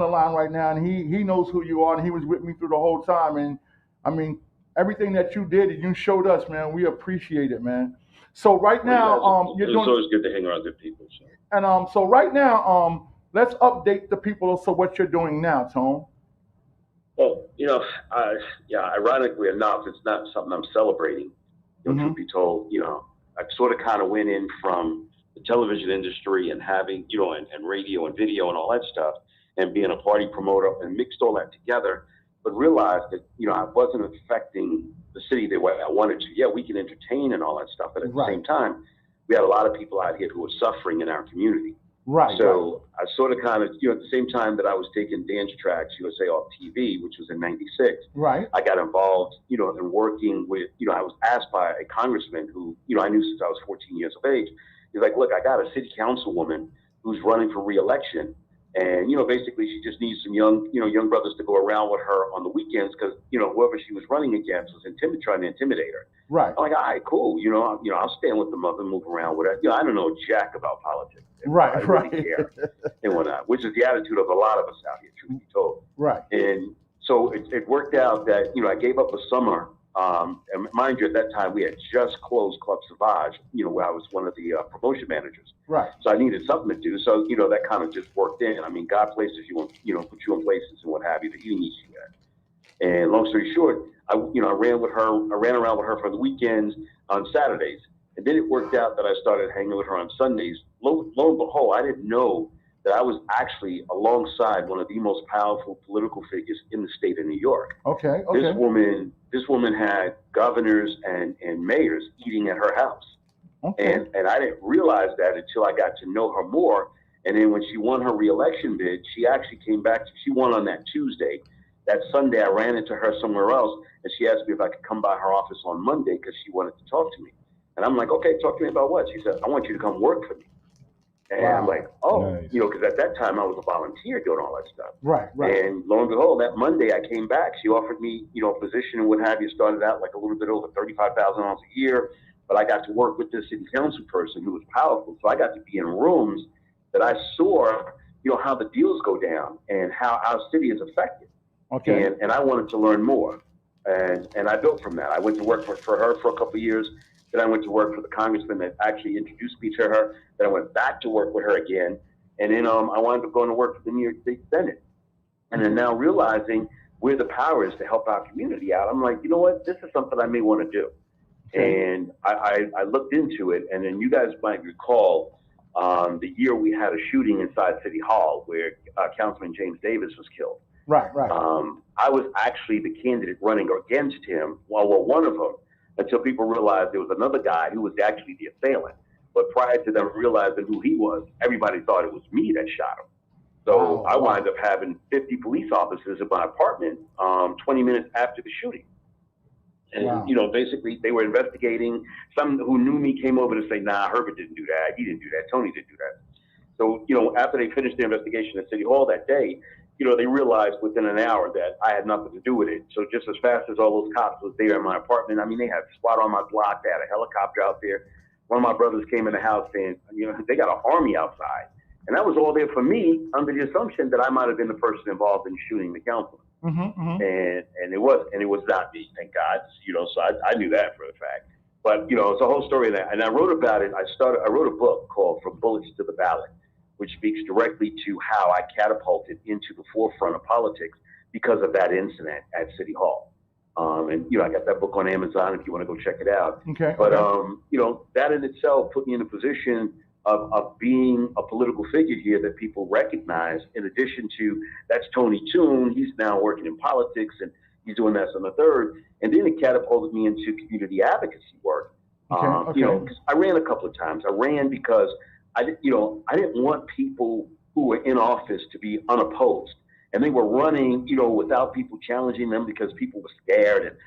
line right now, and he knows who you are, and he was with me through the whole time. And I mean, everything that you did and you showed us, man, we appreciate it, man. So right now, you're doing. It's always good to hang around good people. So. And so right now, let's update the people so what you're doing now, Tone. Well, ironically enough, it's not something I'm celebrating. Truth be told, I sort of kind of went in from the television industry and having, and radio and video and all that stuff, and being a party promoter, and mixed all that together, but realized that, I wasn't affecting the city the way I wanted to. Yeah, we can entertain and all that stuff, but at the same time, we had a lot of people out here who were suffering in our community. Right. So I sort of kind of, at the same time that I was taking Dance Tracks USA off TV, which was in '96. Right. I got involved, in working with, I was asked by a congressman who, I knew since I was 14 years of age. He's like, look, I got a city councilwoman who's running for re-election. And, basically she just needs some young brothers to go around with her on the weekends because, whoever she was running against was trying to intimidate her. Right. I'm like, all right, cool. I'll stand with the mother, move around with her. I don't know jack about politics. Right, I really care and whatnot, which is the attitude of a lot of us out here, truth be told. Right. And so it worked out that, I gave up a summer. And mind you, at that time, we had just closed Club Savage, where I was one of the promotion managers. Right. So I needed something to do. So, that kind of just worked in. I mean, God places you in, put you in places and what have you that He needs you at. And long story short, I ran around with her for the weekends on Saturdays. And then it worked out that I started hanging with her on Sundays. Lo and behold, I didn't know that I was actually alongside one of the most powerful political figures in the state of New York. Okay. This woman had governors and mayors eating at her house. Okay. And I didn't realize that until I got to know her more. And then when she won her reelection bid, she actually came back. She won on that Tuesday. That Sunday, I ran into her somewhere else, and she asked me if I could come by her office on Monday because she wanted to talk to me. And I'm like, okay, talk to me about what? She said, I want you to come work for me. And wow. I'm like, oh, nice. Because at that time I was a volunteer doing all that stuff. Right. And lo and behold, that Monday I came back. She offered me, a position and what have you. Started out like a little bit over $35,000 a year, but I got to work with this city council person who was powerful. So I got to be in rooms that I saw, how the deals go down and how our city is affected. Okay. And I wanted to learn more, and I built from that. I went to work for her for a couple of years. Then I went to work for the congressman that actually introduced me to her. Then I went back to work with her again. And then I wound up going to work for the New York State Senate. And then now realizing where the power is to help our community out, I'm like, you know what? This is something I may want to do. Okay. And I looked into it. And then you guys might recall the year we had a shooting inside City Hall where Councilman James Davis was killed. Right. I was actually the candidate running against him, one of them, until people realized there was another guy who was actually the assailant. But prior to them realizing who he was, everybody thought it was me that shot him. So I wound up having 50 police officers in my apartment 20 minutes after the shooting. And, basically they were investigating. Some who knew me came over to say, nah, Herbert didn't do that. He didn't do that. Tony didn't do that. So, after they finished the investigation at City Hall that day, they realized within an hour that I had nothing to do with it. So just as fast as all those cops was there in my apartment, I mean, they had SWAT on my block. They had a helicopter out there. One of my brothers came in the house saying, they got an army outside. And that was all there for me under the assumption that I might have been the person involved in shooting the councilman. Mm-hmm. And it was not me, thank God. So I knew that for a fact. But, it's a whole story of that. And I wrote about it. I wrote a book called From Bullets to the Ballot, which speaks directly to how I catapulted into the forefront of politics because of that incident at City Hall. And, I got that book on Amazon if you want to go check it out. Okay. But, that in itself put me in a position of being a political figure here that people recognize, in addition to that's Tony Toon. He's now working in politics and he's doing that on the third. And then it catapulted me into community advocacy work. Okay. Because I ran a couple of times. I ran because I didn't want people who were in office to be unopposed, and they were running, without people challenging them because people were scared and,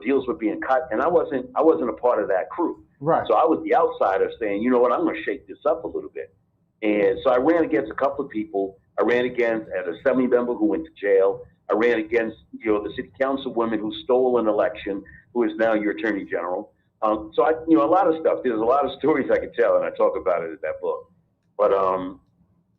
deals were being cut. And I wasn't a part of that crew. Right. So I was the outsider saying, you know what, I'm going to shake this up a little bit. And so I ran against a couple of people. I ran against an assembly member who went to jail. I ran against, the city councilwoman who stole an election, who is now your attorney general. So I, a lot of stuff. There's a lot of stories I could tell, and I talk about it in that book. But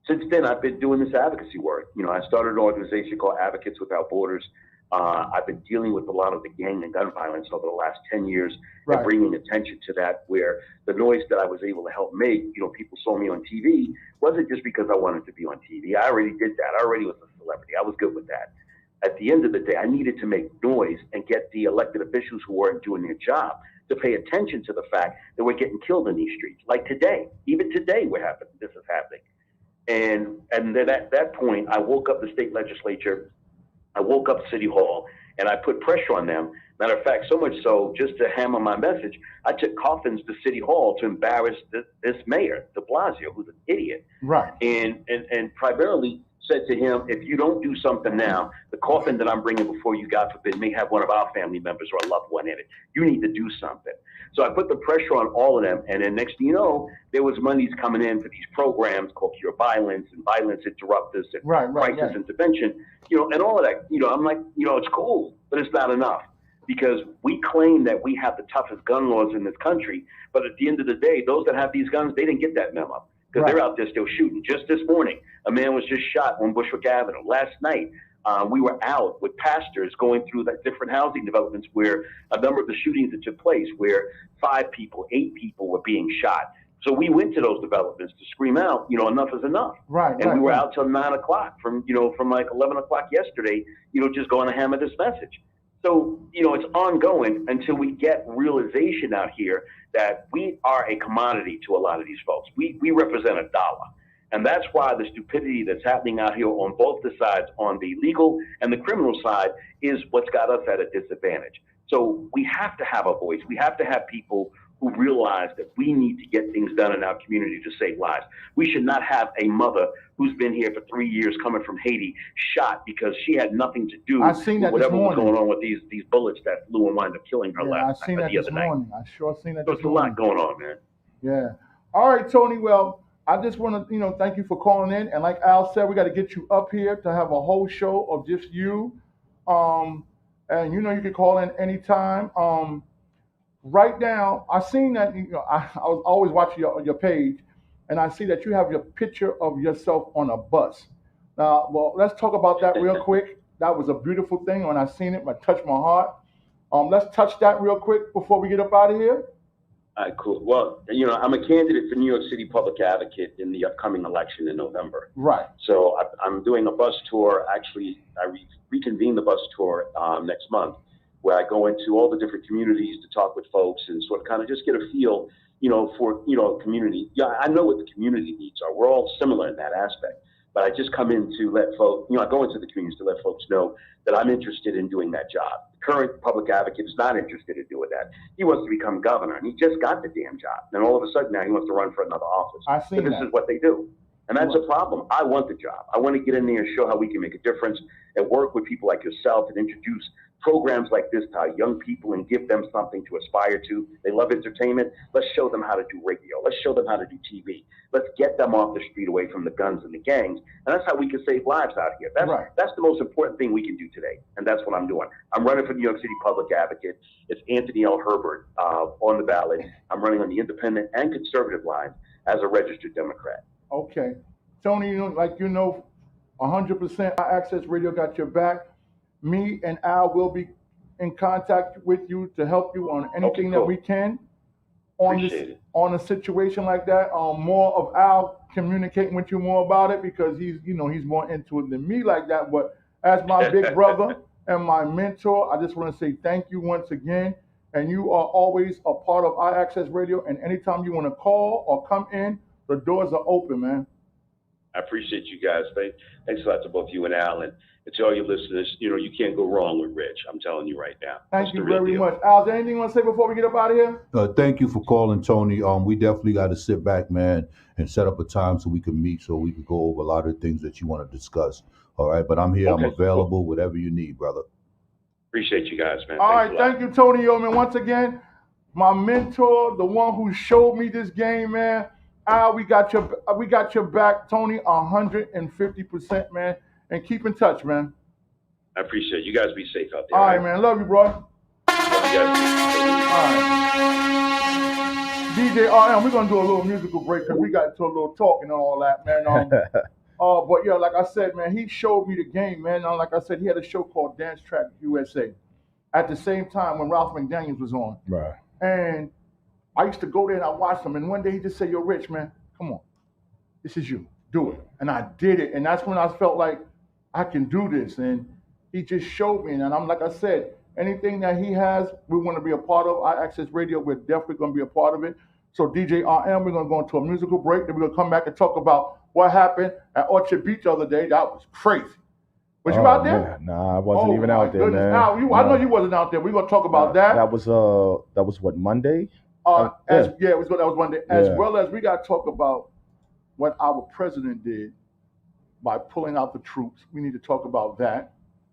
since then, I've been doing this advocacy work. I started an organization called Advocates Without Borders. I've been dealing with a lot of the gang and gun violence over the last 10 years, right, and bringing attention to that, where the noise that I was able to help make, people saw me on TV, wasn't just because I wanted to be on TV. I already did that. I already was a celebrity. I was good with that. At the end of the day, I needed to make noise and get the elected officials who weren't doing their job to pay attention to the fact that we're getting killed in these streets. Like today, even today, this is happening. And then at that point, I woke up the state legislature, I woke up City Hall, and I put pressure on them. Matter of fact, so much so, just to hammer my message, I took coffins to City Hall to embarrass this mayor, de Blasio, who's an idiot. Right. And primarily said to him, if you don't do something now, the coffin that I'm bringing before you, God forbid, may have one of our family members or a loved one in it. You need to do something. So I put the pressure on all of them. And then next thing you know, there was monies coming in for these programs called Cure Violence and Violence Interrupters and Crisis Intervention, and all of that. I'm like, it's cool, but it's not enough. Because we claim that we have the toughest gun laws in this country, but at the end of the day, those that have these guns, they didn't get that memo because they're out there still shooting. Just this morning, a man was just shot on Bushwick Avenue. Last night, we were out with pastors going through the different housing developments where a number of the shootings that took place, where 5 people, 8 people were being shot. So we went to those developments to scream out, enough is enough. And we were out till 9 o'clock from like 11 o'clock yesterday, just going to hammer this message. So, it's ongoing until we get realization out here that we are a commodity to a lot of these folks. We represent $1. And that's why the stupidity that's happening out here on both the sides, on the legal and the criminal side, is what's got us at a disadvantage. So we have to have a voice. We have to have people who realize that we need to get things done in our community to save lives. We should not have a mother who's been here for 3 years coming from Haiti shot because she had nothing to do with whatever was going on with these bullets that flew and wound up killing her last night. I sure seen that. There's a lot going on, man. Yeah. All right, Tony. Well, I just want to, thank you for calling in. And like Al said, we got to get you up here to have a whole show of just you. And you can call in anytime. Right now, I seen that I was always watching your page, and I see that you have your picture of yourself on a bus. Now, well, let's talk about that real quick. That was a beautiful thing when I seen it. It touched my heart. Let's touch that real quick before we get up out of here. All right, cool. Well, I'm a candidate for New York City Public Advocate in the upcoming election in November. Right. So I'm doing a bus tour. Actually, I reconvene the bus tour next month, where I go into all the different communities to talk with folks and sort of kind of just get a feel, for, community. Yeah, I know what the community needs are. We're all similar in that aspect. But I just come in to let folks, I go into the communities to let folks know that I'm interested in doing that job. The current public advocate is not interested in doing that. He wants to become governor, and he just got the damn job. And all of a sudden now he wants to run for another office. So this is what they do. And that's a problem. I want the job. I want to get in there and show how we can make a difference and work with people like yourself and introduce programs like this to our young people and give them something to aspire to. They love entertainment. Let's show them how to do radio. Let's show them how to do TV. Let's get them off the street away from the guns and the gangs. And that's how we can save lives out here. That's the most important thing we can do today. And that's what I'm doing. I'm running for New York City Public Advocate. It's Anthony L. Herbert on the ballot. I'm running on the independent and conservative line as a registered Democrat. Okay. Tony, 100% Access Radio got your back. Me and Al will be in contact with you to help you on anything that we can on a situation like that. More of Al communicating with you more about it because he's more into it than me like that. But as my big brother and my mentor, I just want to say thank you once again. And you are always a part of iAccess Radio. And anytime you want to call or come in, the doors are open, man. I appreciate you guys. Thanks a lot to both you and Al. And to all your listeners, you can't go wrong with Rich. I'm telling you right now. Thank you very much. Al, is there anything you want to say before we get up out of here? Thank you for calling, Tony. We definitely got to sit back, man, and set up a time so we can meet, so we can go over a lot of things that you want to discuss. All right, but I'm here. Okay, I'm available, whatever you need, brother. Appreciate you guys, man. All right, thank you, Tony Yeoman. Once again, my mentor, the one who showed me this game, man. Al, we got your back, Tony, 150%, man. And keep in touch, man. I appreciate it. You guys be safe out there. All right, man. Love you, bro. Love you guys. All right. DJ RM, we're going to do a little musical break because we got into a little talking and all that, man. But, yeah, like I said, man, he showed me the game, man. Like I said, he had a show called Dance Track USA at the same time when Ralph McDaniels was on. Right. And I used to go there and I watched him. And one day he just said, yo, Rich, man, come on. This is you. Do it. And I did it. And that's when I felt like I can do this. And he just showed me. And I'm like I said, anything that he has, we want to be a part of. iAccess Radio, we're definitely going to be a part of it. So DJ RM, we're going to go into a musical break. Then we're going to come back and talk about what happened at Orchard Beach the other day. That was crazy. Was you out there? Man. Nah, I wasn't even out there, man. Al, I know you wasn't out there. We're going to talk about that. That was what, Monday? That was Monday. As well as we got to talk about what our president did by pulling out the troops. We need to talk about that.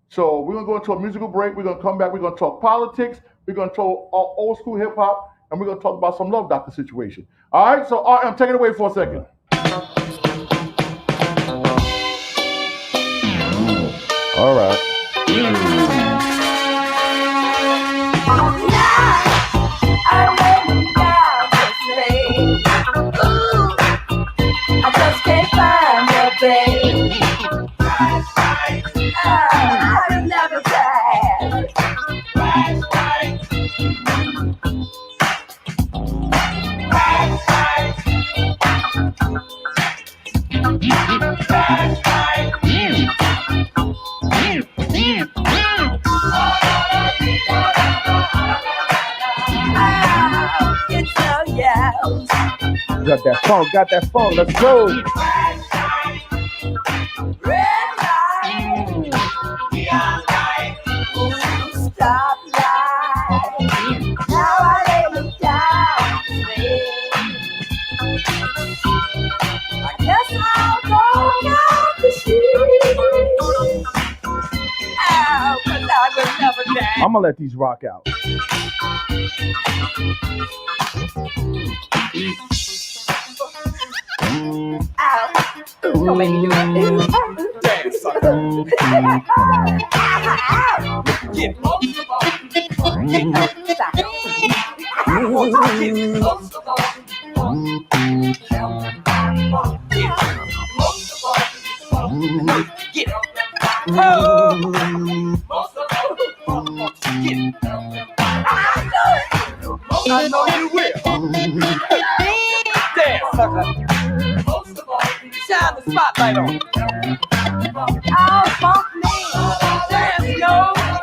So we're going to go into a musical break. We're going to come back. We're going to talk politics. We're going to talk old school hip hop. and we're gonna talk about some Love Doctor situation. All right, so RM, take it away for a second. All right. I just can't find your babe. I never tried. It's so young. Got that phone, let's go. Red light, stop light. Now I lay me down to sleep. I guess I'll go out to sleep. Oh, 'cause I will never die. I'm gonna let these rock out. Don't make me do that. Dance, sucker. Get close to ball. Get close to ball. Get I know you will. Dance, sucker. Shine the spotlight on. Oh, fuck me. Dance, yo.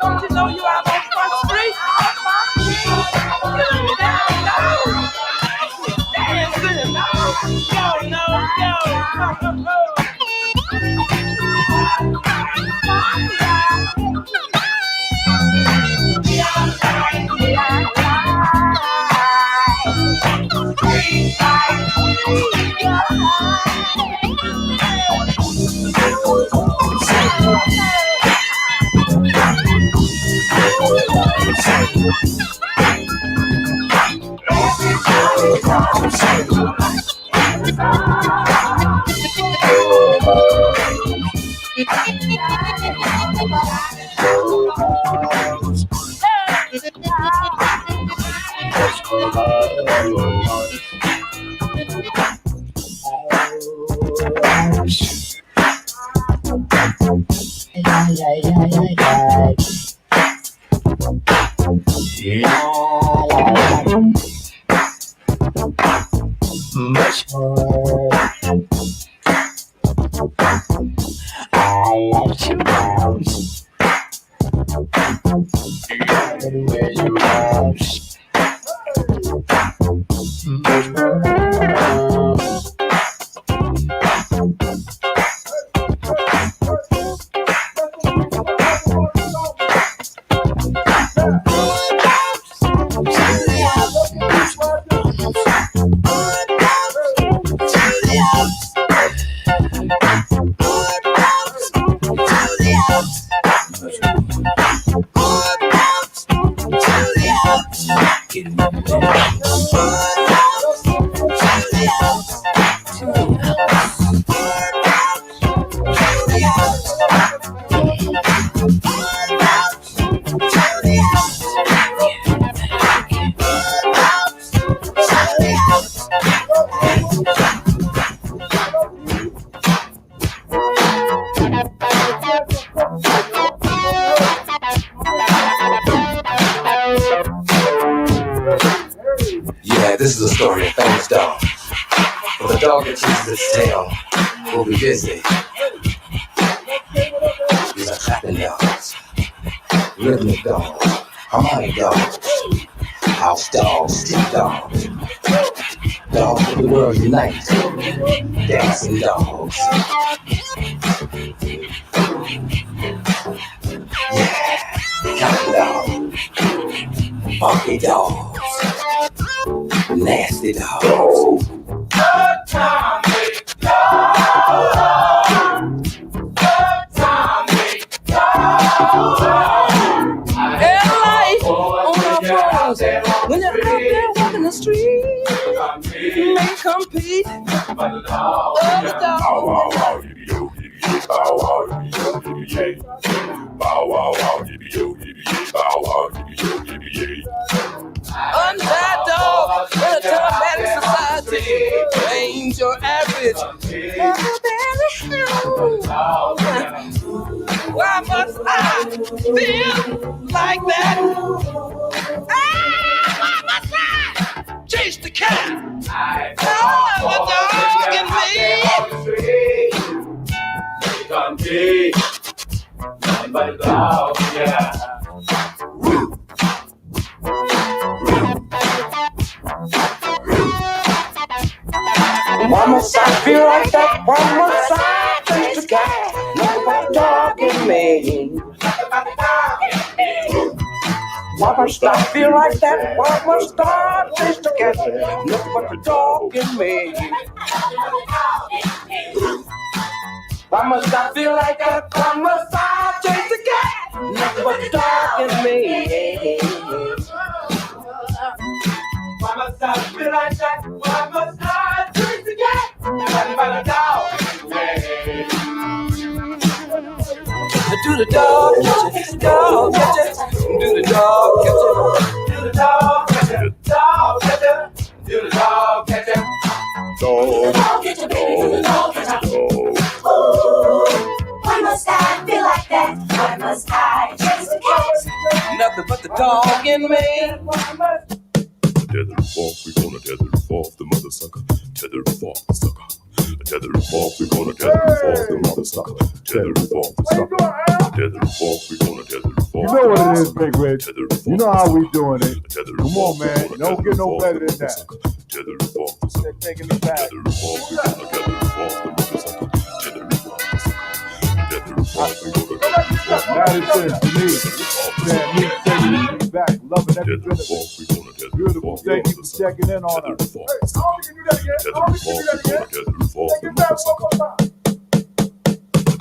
Don't you know you out on Front Street? Oh, fuck me. Get down, no. Dancing, no. Much more. I like to bounce. Everywhere you bounce. Much more. This is a story of famous dog. Well, the dog that chases its tail will be busy. These are clapping dogs, rhythmic dogs, harmonic dogs, house dogs, street dogs, dogs of the world unite, dancing dogs. Yeah, counting dogs, funky dogs. Nasty dogs. Good time, good time. Good time, Life on our phones. When you're there walking the street, may compete. Underdog in a tormented society ain't your average. Why must I feel like that? Why must I chase the cat? Oh, the dog in me. Nothing but a dog, yeah. Why must I feel like that? Why must I chase the cat? Nothing but a dog in me. Why must I feel like that? Why must I chase the cat? Nothing but a dog in me. Why must I feel like that? Why must I chase the cat? Nothing but a dog in me. Why must I feel like that? Why must I chase the cat? Nothing but a dog in me. Do the dog catch it, dog catch it, do the dog catch it, do the dog catch it, dog catch it, do the dog catch it, dog catch it, dog catch it, dog. Why must I feel like that? Why must I chase the cat? Nothing but the dog in me. Tether it off, we gonna tether it off the mother sucker. Tether it off the sucker. Tether it off, we gonna tether it off the mother sucker. Tether it off the sucker. Tether it off, we gonna tether it off. You know what it is, Big Rich. You know how we doing it. Come on, man. Don't get no better than that. Tether it off the sucker. They're taking me back. Tether it off, we gonna tether it off the mother sucker. Tether it off the sucker. Tether it off, we gonna tether it off. That is it for me. Man, me taking me back. Loving every bit of it. Beautiful. Thank you for checking in on us. Tether it off, we gonna tether it off the mother sucker.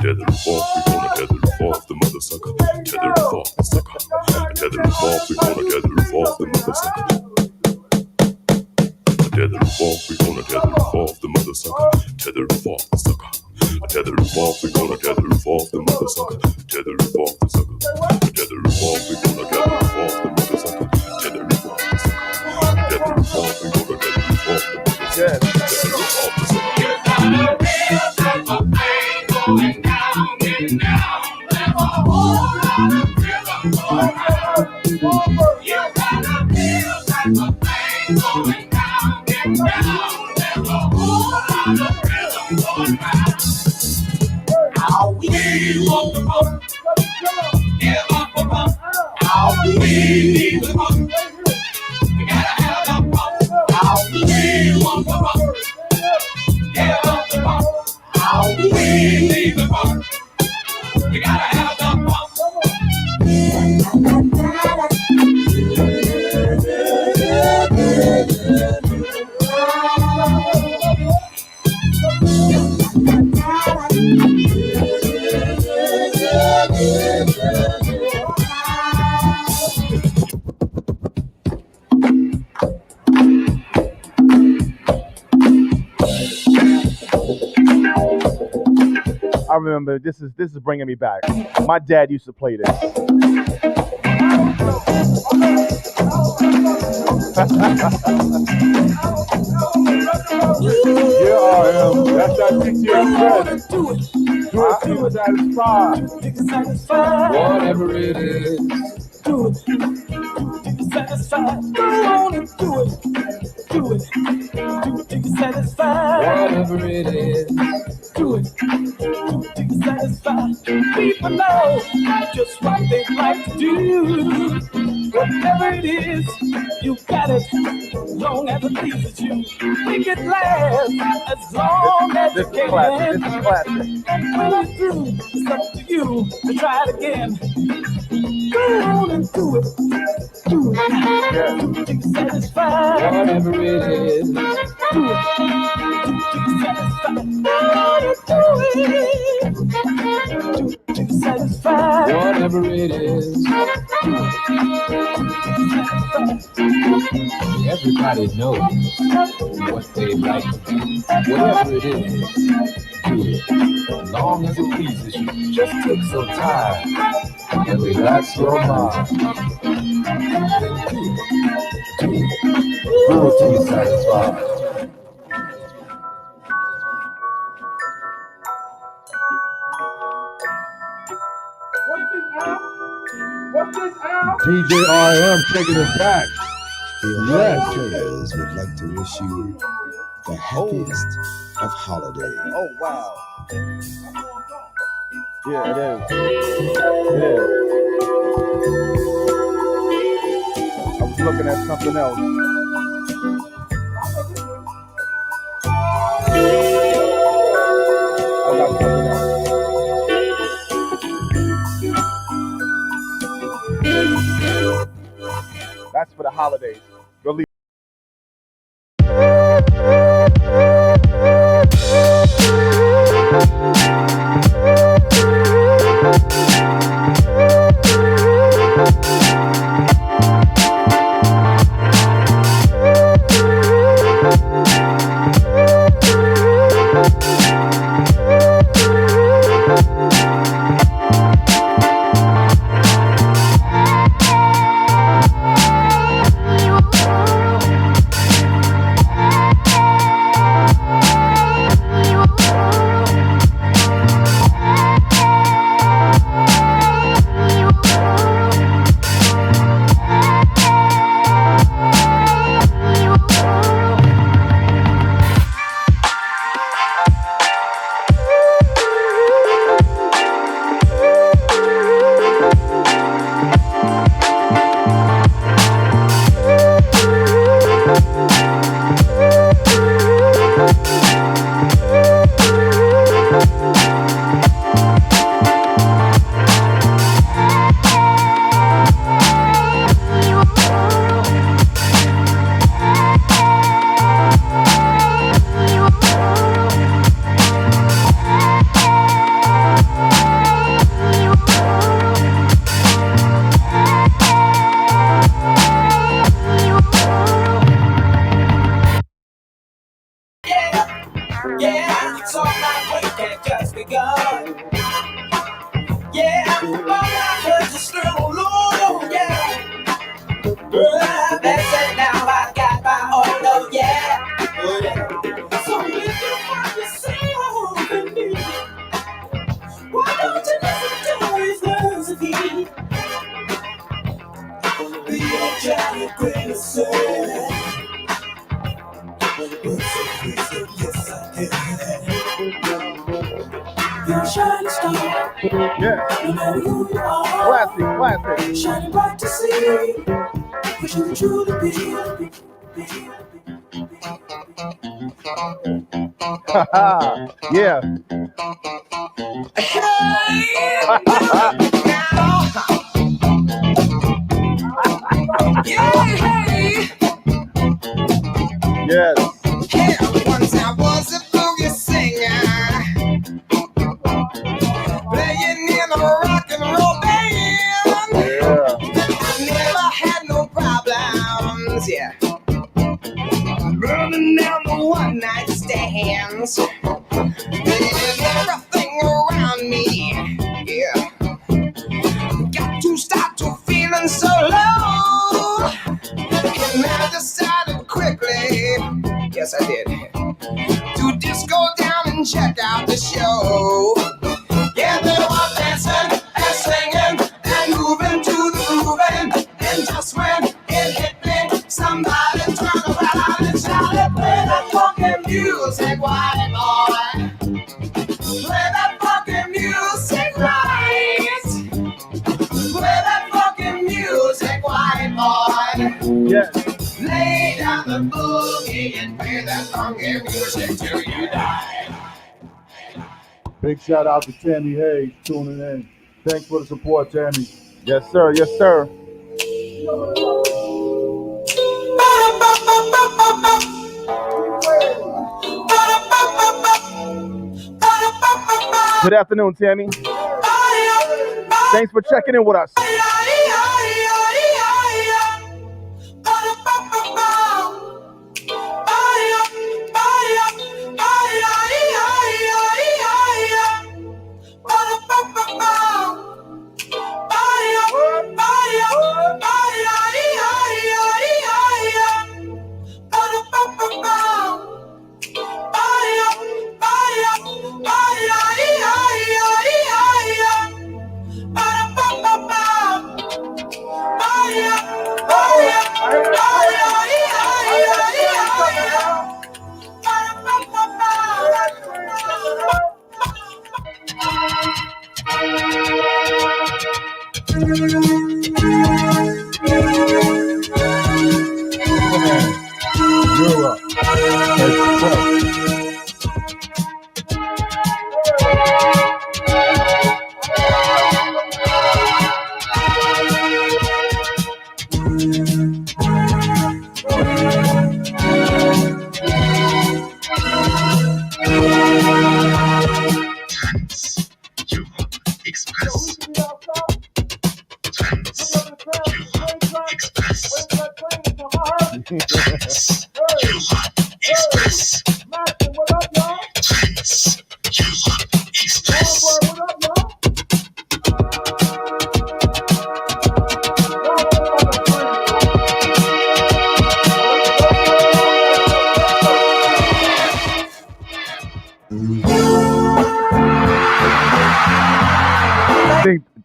Tether it off, we gonna tether it off the mother sucker. Tether it off the sucker. Tether it off, we gonna tether it off the mother sucker. Tether it off, we gonna tether it off the mother sucker. Tether it off the sucker. Tether it off, we gonna tether it off the mother sucker. Tether it off the sucker. Tether it off, we gonna tether it off the mother sucker. Tether it off the sucker. Tether it off, we gonna tether it off the mother sucker. Tether it off the sucker. How we want the pump, give up the pump. How we need the pump, we gotta have the pump. How we want the pump, give up the pump. How we need the pump, we gotta have the pump. I remember this is bringing me back. My dad used to play this. Yeah, I am. That's that 6 years credit. Do it till you're satisfied. Whatever it is. Do it. Satisfied. Go on and do it. Do it. Till you're satisfied. Whatever it is. Do it. Till you're satisfied. People know just what they like to do. Whatever it is, you got it. As long as it pleases you, make it last. As long as you can. And when I'm through, it's up to you to try it again. Go on and do it. Do it. Till you're satisfied. Whatever it is. Do it. Till you're satisfied. Do it. Till you're satisfied. Whatever it is. Everybody knows what they like. Whatever it is, do it. As long as it pleases you. Just take some time and relax your mind. Then do it. Do it. Do it till you're satisfied. DJ RM taking it back. Yes. Players would like to wish you the happiest of holidays. Oh, wow. Yeah, it is. It is. I was looking at something else. I got something else. That's for the holidays. Go leave. Yeah, it's all my weekend just begun. Yeah, all I heard is still alone, yeah. That's it, now I got my order, yeah. So if you find yourself in me, why don't you listen to his philosophy? The old giant greatest soul. Yes, I can. You're a shining star. Yeah. No matter who you are. Classic. Shining bright to see. What you truly be. Yeah. Yes. Once I was a boogie singer, playing in a rock and roll band. I never had no problems, yeah. Burning down the one night stands. There's everything around me, yeah. Got to stop to feeling so low. And I decided quickly, yes I did, to just go down and check out the show. Yeah, they were dancing and singing and moving to the grooving. And just when it hit me, somebody turned around and shouted, play that fucking music, white boy. Play that fucking music right. Play that fucking music, white boy. Yes. Lay down the boogie and play that funky music till you die. Big shout out to Tammy Hayes tuning in. Thanks for the support, Tammy. Yes, sir. Yes, sir. Good afternoon, Tammy. Thanks for checking in with us. Europe.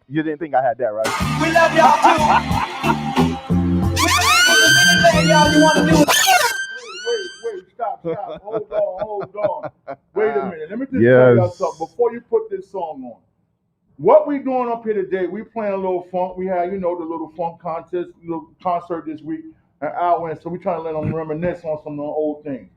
You didn't think I had that, right? We love y'all too. Y'all, you want to do it? Wait, stop. Hold on. Wait a minute. Let me just tell y'all something before you put this song on. What we doing up here today, we playing a little funk. We had, the little funk contest, little concert this week, an hour, and so we trying to let them reminisce on some of the old things.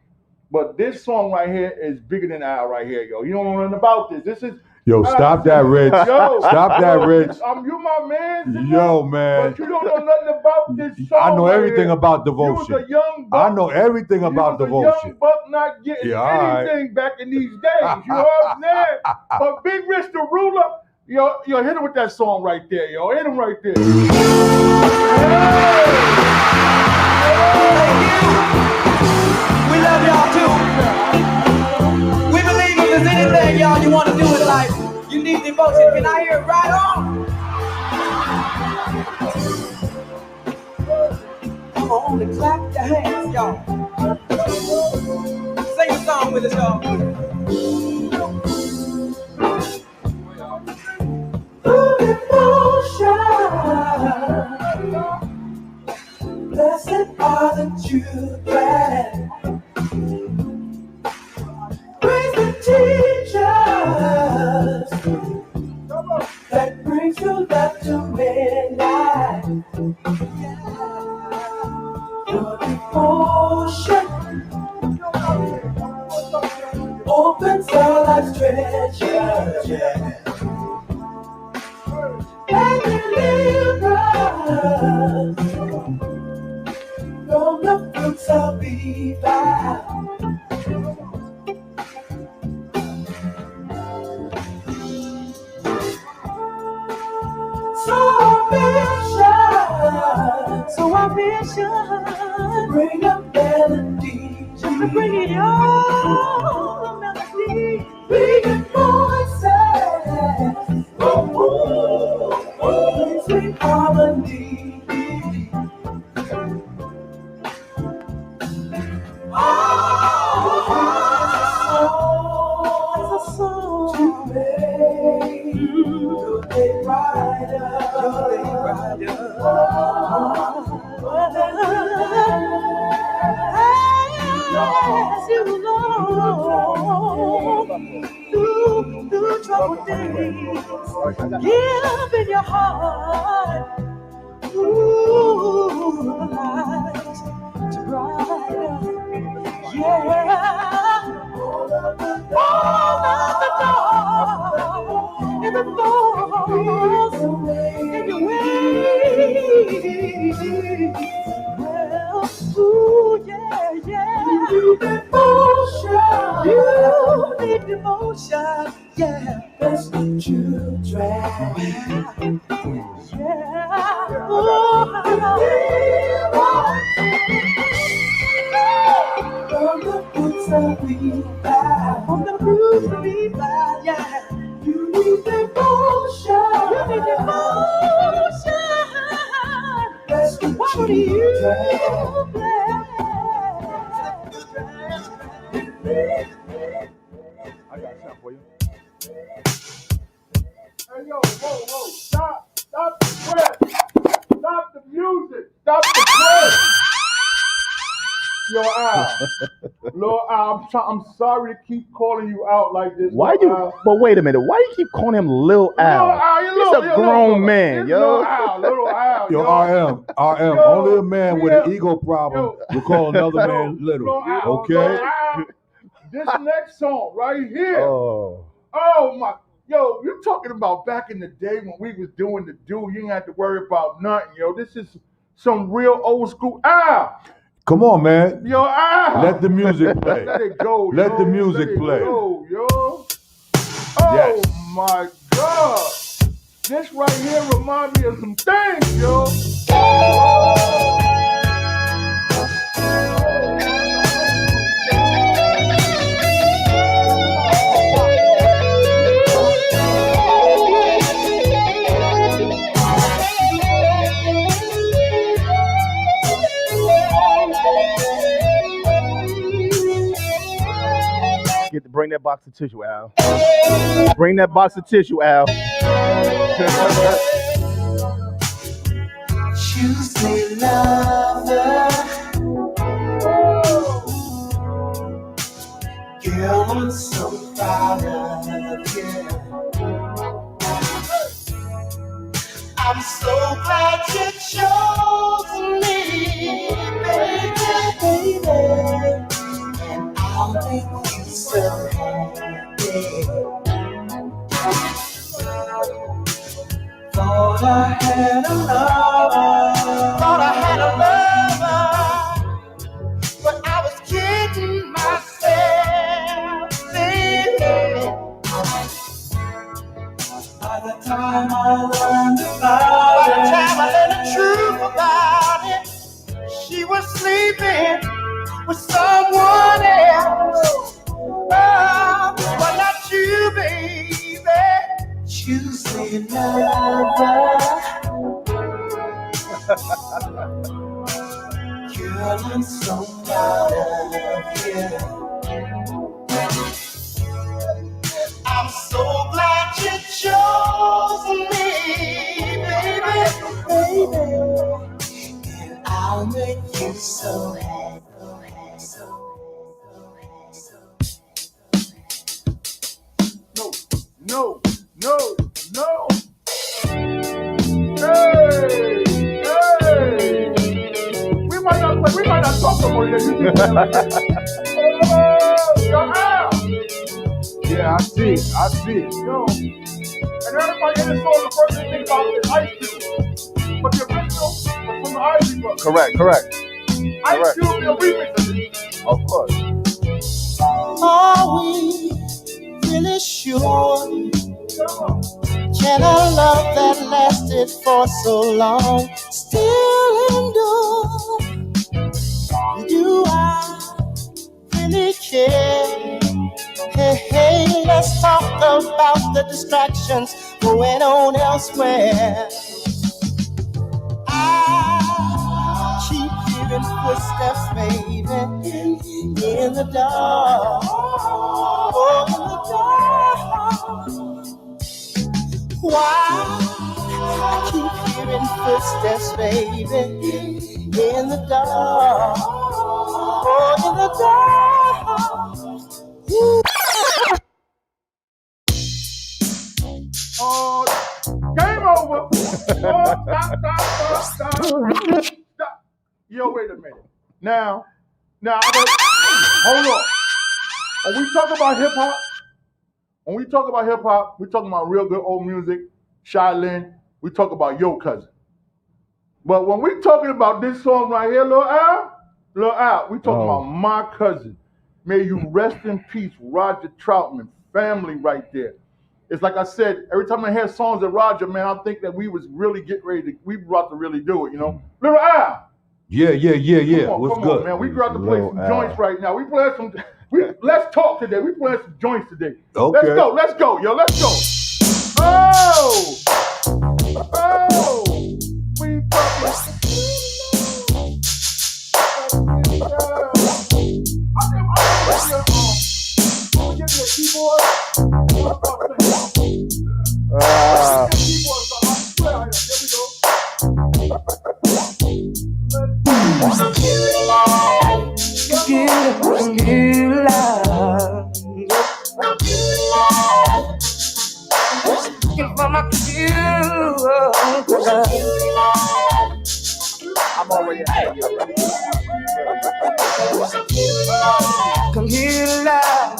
But this song right here is bigger than Al right here, yo. You don't know nothing about this. This is... Yo, stop that, Rich. Stop that, Rich. You my man. Yo, man. But you don't know nothing about this song. I know everything about Devotion. You was a young buck. I know everything about Devotion. You was a young buck not getting anything back in these days. You understand? But Big Rich the Ruler, yo, hit him with that song right there, yo. Hit him right there. We love y'all too. We believe if there's anything y'all you want to do in life, you need devotion. Can I hear it right on? Come on and clap your hands, y'all. Sing a song with us, y'all. Blessed are the children. Praise the teachers that brings you love to midnight. Your devotion opens all life's treasures. And delivers from the fruits of evil. So our mission, bring a melody, just bring it on, melody, bring it voices, sweet harmony. It's a song to make your day brighter. As you go through troubled days, give in your heart, the light to brighter. Yeah, all of the door, and the falls in your way. Well, ooh, yeah. You need devotion. You need devotion. Yeah, that's what you drag. Yeah. From the roots that we buy. From the roots that we buy. Yeah. You need devotion. You need devotion. That's what you drag. I got something for you. Hey, yo, whoa, stop the press. Stop the music. Stop the press. Yo, Al. Lord Al, I'm sorry to keep calling you out like this. Why you? Al. But wait a minute. Why you keep calling him Lil Al? Lil Al, He's a grown man, yo. Little Al. Yo, RM, only a man with an ego problem will call another man little. Okay? This next song right here. Oh my. Yo, you talking about back in the day when we was doing the do, you ain't had to worry about nothing, yo. This is some real old school. Come on, man. Yo, Let the music play. Let it go, Let the music play. Go, yo. Oh my God. This right here remind me of some things, yo. Get to bring that box of tissue, Al. Bring that box of tissue, Al. Choose me, lover. Girl, I'm so proud of you. I'm so glad you chose me, baby. And I'll make you so happy. Thought I had a lover, but I was kidding myself, baby. By the time I learned the truth about it, she was sleeping with someone else. Oh, but not you, baby. Choose me, lover. Girl, I'm so proud of you. I'm so glad you chose me, baby. And I'll make you so happy. No. Hey. We might not talk no more. Yeah, I see it. Yo. And everybody in the song, the first thing think about is Ice Cube. But the original was from the Isley Brothers. Correct. Ice Cube did a remix of it. Of course. Are we really sure? Can a love that lasted for so long still endure? Do I really care? Hey, let's talk about the distractions going on elsewhere. I keep hearing footsteps, baby, in the dark. Oh, in the dark. Why? I keep hearing footsteps, baby, in the dark. Oh, in the dark. Game over. Stop. Yo, wait a minute. Now, hold on. When we talk about hip hop, we talking about real good old music, Shaolin. We talk about Yo Cousin. But when we talking about this song right here, Lil Al, we talking about My Cousin. May you rest in peace, Roger Troutman, family right there. It's like I said, every time I hear songs of Roger, man, I think that we was really getting ready we about to really do it, you know? Lil Al. Yeah. Come on, man. We got to play some joints right now. Let's talk today. We playing some joints today. Okay. Let's go, yo. Let's go. We talking. Come here, love.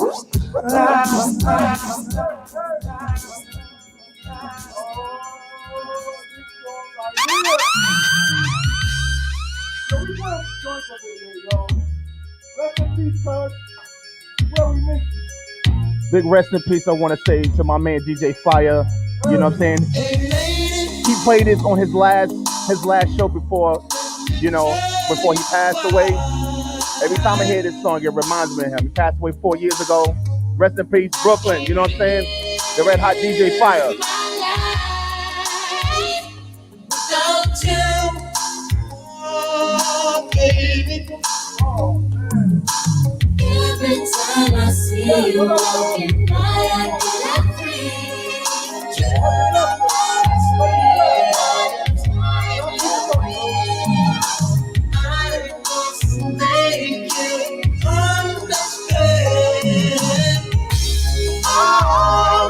Big rest in peace, I want to say to my man DJ Fire. You know what I'm saying? He played this on his last show before he passed away. Every time I hear this song, it reminds me of him. He passed away 4 years ago. Rest in peace, Brooklyn. You know what I'm saying? The Red Hot DJ Fire. Every time I see you walking by, I get free. I must make you understand. I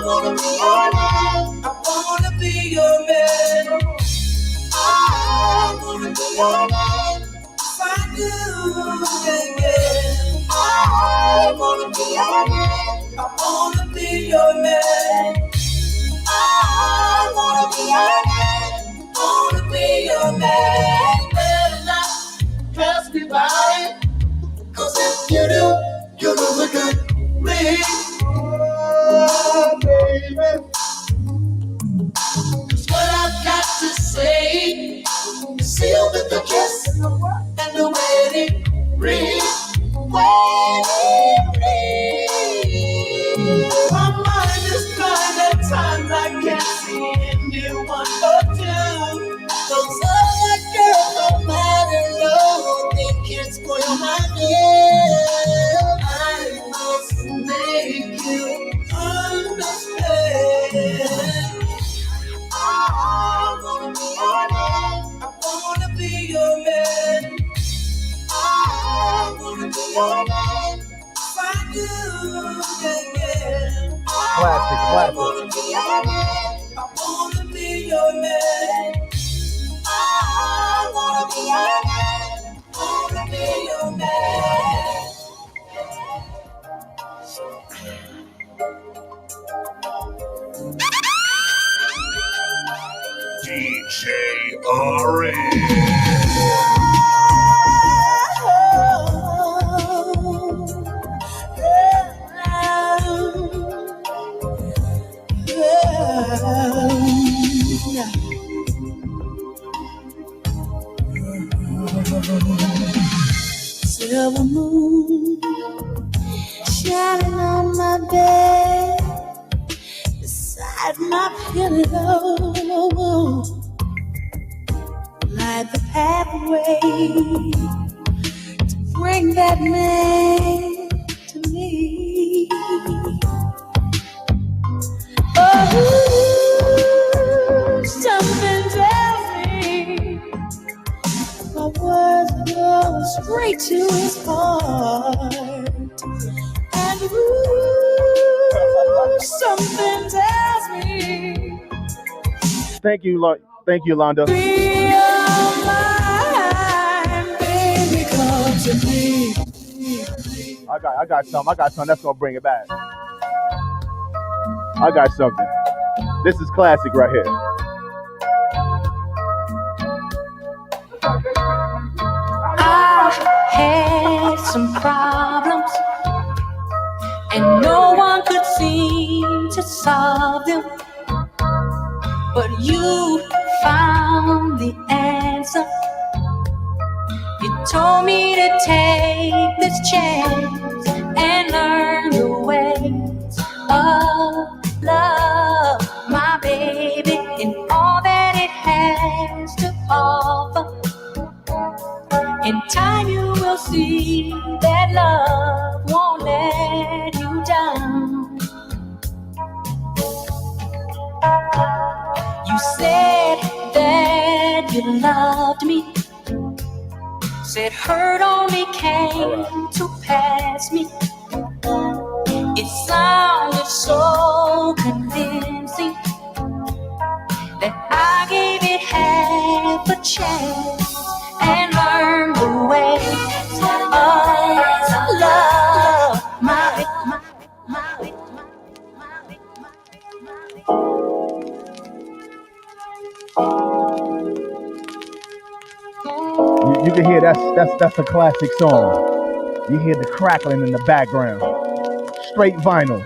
wanna be your man. I wanna be your man. I wanna be your man. If I do, yeah. I wanna be your man. I wanna be your man. I wanna be your man. I wanna be your man. Better not pass me by. 'Cause if you do, you'll never get me. Oh, baby. 'Cause what I've got to say is sealed with the kiss and the wedding ring. My mind is blind at times, I can't see anyone but you. Those other girls don't matter, no, they can't spoil my head. I must make you understand. I wanna be your man. I wanna be your man. I wanna be your man. If I do, yeah. Classic. I wanna be your man. I wanna be your man. I wanna be your man. I wanna be your man. DJ Orange. Silver moon shining on my bed beside my pillow, light the pathway to bring that man to me. Oh, something tells me my words go straight to his heart, and something tells me. Thank you, Londa. I got something that's gonna bring it back. I got something. This is classic right here. I had some problems, and no one could seem to solve them. But you found the answer. You told me to take this chance and learn the ways of love, my baby, and all that it has to offer. In time you will see that love won't let you down. You said that you loved me, said hurt only came to pass me. It sounded so convincing that I gave it half a chance and learned that's a classic song. You hear the crackling in the background. Straight vinyl.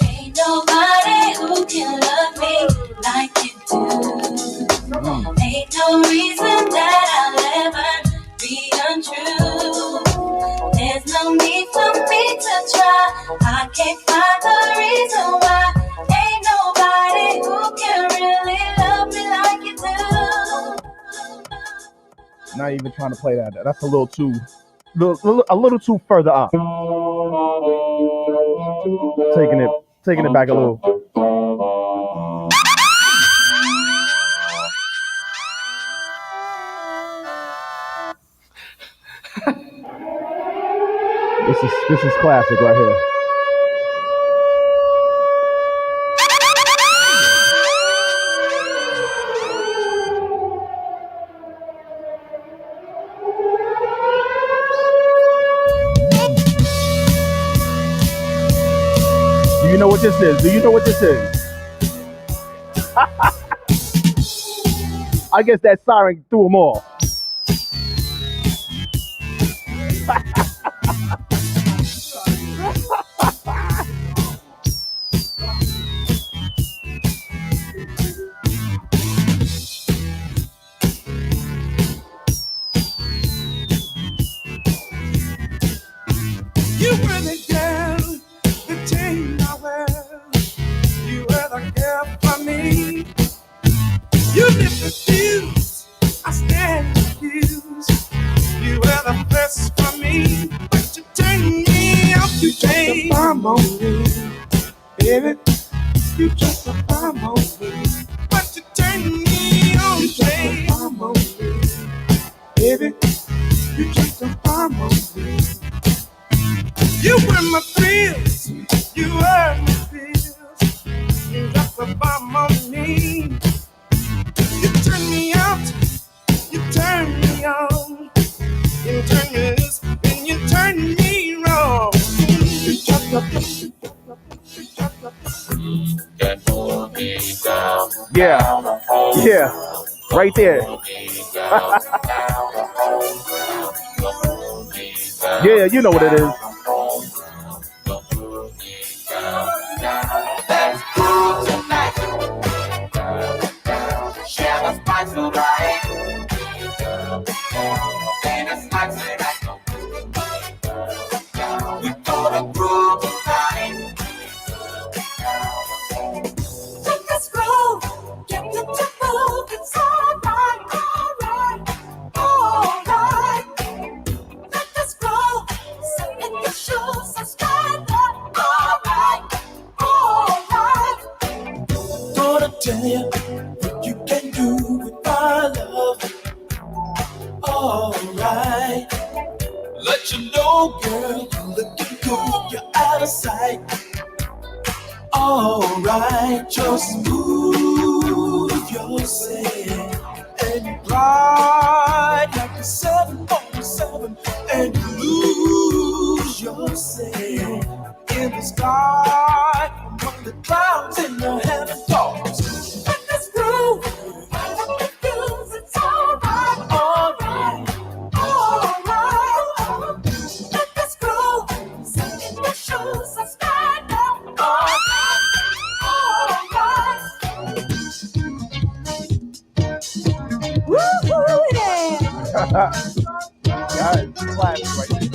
Ain't nobody who can love me like you do. Ain't no reason that I'll ever be untrue. There's no need for me to try. I can't find the reason why. Ain't nobody who can really love me like you do. Not even trying to play that. That's a little too further up. Taking it back a little. This is classic right here. Do you know what this is? I guess that siren threw them all. You were the girl, the chain I wear. You were the girl for me. You lit the fuse, I stand confused. You were the best for me, but you turned me out. You changed the bomb on me, baby. You dropped the bomb on me, but you turned me on. You dropped the bomb on me, baby. You dropped the bomb on me. You were my thrills, you were my thrills. You dropped the bomb on me. You turned me out, you turned me on. You turned me loose, and you turned me wrong. You dropped the Yeah, right there. Yeah, you know what it is. Let's go tonight. Share the spice of life. And it's like tonight. We gonna groove tonight. Let us go. Get the tempo. It's alright, alright, alright. Let us go. Sit in your shoes and stand up. Alright, alright. Gonna tell you what you can do with my love. Alright. Let you know, girl, you're looking good. You're out of sight. Alright, just move yourself and you glide like a 747 and you lose yourself in the sky among the clouds in the heaven tops. Let us groove, let the fuse, it's alright, alright, alright. Let us groove, sit in your shoes and stand up. Alright, alright. Woo-hoo, yeah. Yeah, it's classic right there.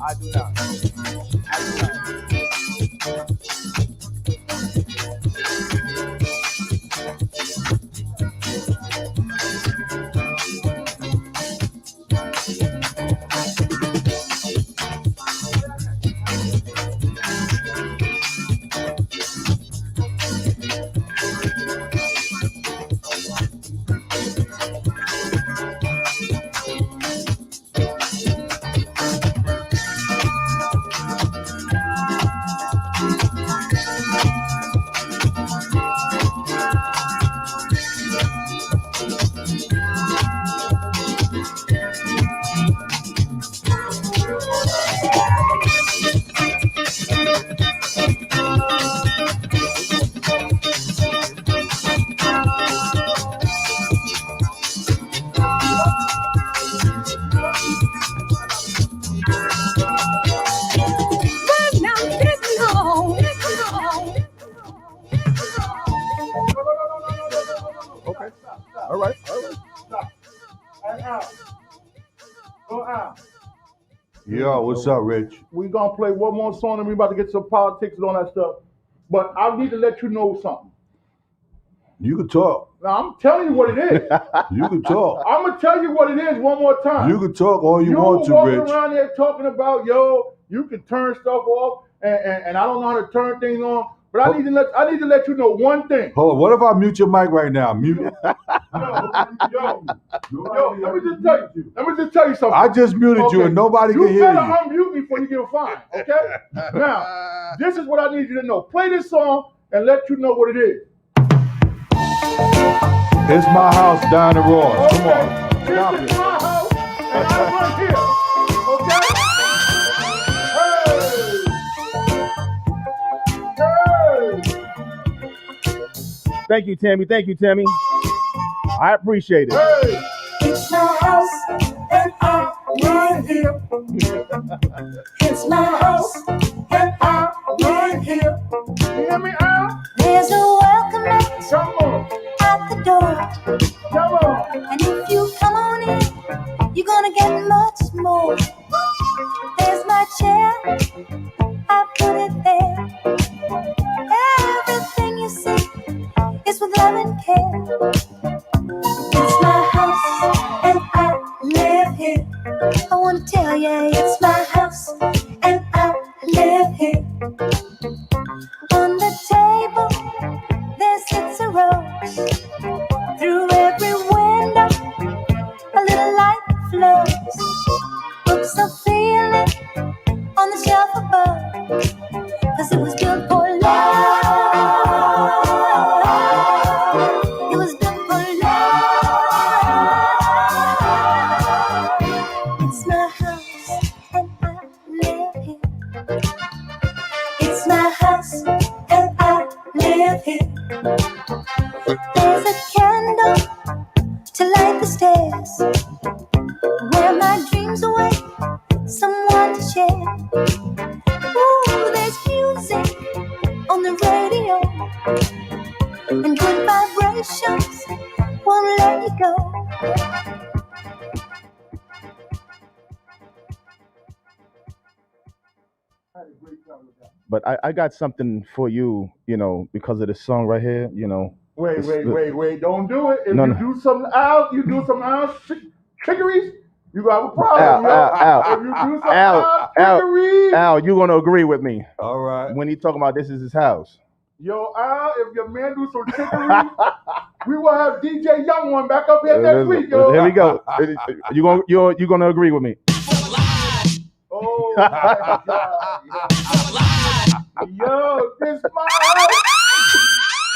I do not. Yo, what's up, Rich? We gonna play one more song and we about to get some politics and all that stuff. But I need to let you know something. You can talk. Now I'm telling you what it is. You can talk. I'm gonna tell you what it is one more time. You can talk all you want to, walking Rich. around there talking about, yo, you can turn stuff off, and I don't know how to turn things on. But I need to let you know one thing. Hold on. What if I mute your mic right now? Mute. Yo, let me just tell you something. I just muted you and nobody can hear You better you. unmute me before you get a fine, okay? Now, this is what I need you to know. Play this song and let you know what it is. It's my house, Dinah Ross. Come on. This is my house, and I run here, okay? Thank you, Tammy. Thank you, Tammy. I appreciate it. It's my house and I run here. It's my house and I run here. You hear me, Al? There's a welcome mat Come on. at the door. Come on. And if you come on in, you're gonna get much more. There's my chair, I put it there. Everything you see is with love and care. It's my house and I live here. I wanna tell ya, it's my house and I live here. On the table, there sits a rose. Through every window, a little light flows. Books are feeling on the shelf above, 'cause it was built for love. It was built for love. It's my house and I live here. It's my house and I live here. There's a candle to light the stairs, where my dreams await someone to share. Ooh, there's music on the radio, and good vibrations won't let you go. But I got something for you, you know, because of this song right here, you know. Wait. Don't do it. If No, you no. do some out trickeries, you got a problem. Al, If you do some out trickeries. Al, you gonna agree with me? All right. When he talking about this is his house. Yo, Al, if your man do some trickery, we will have DJ Young One back up here next week, yo. Here we go. You gonna agree with me? Oh my God. Yo, this my house.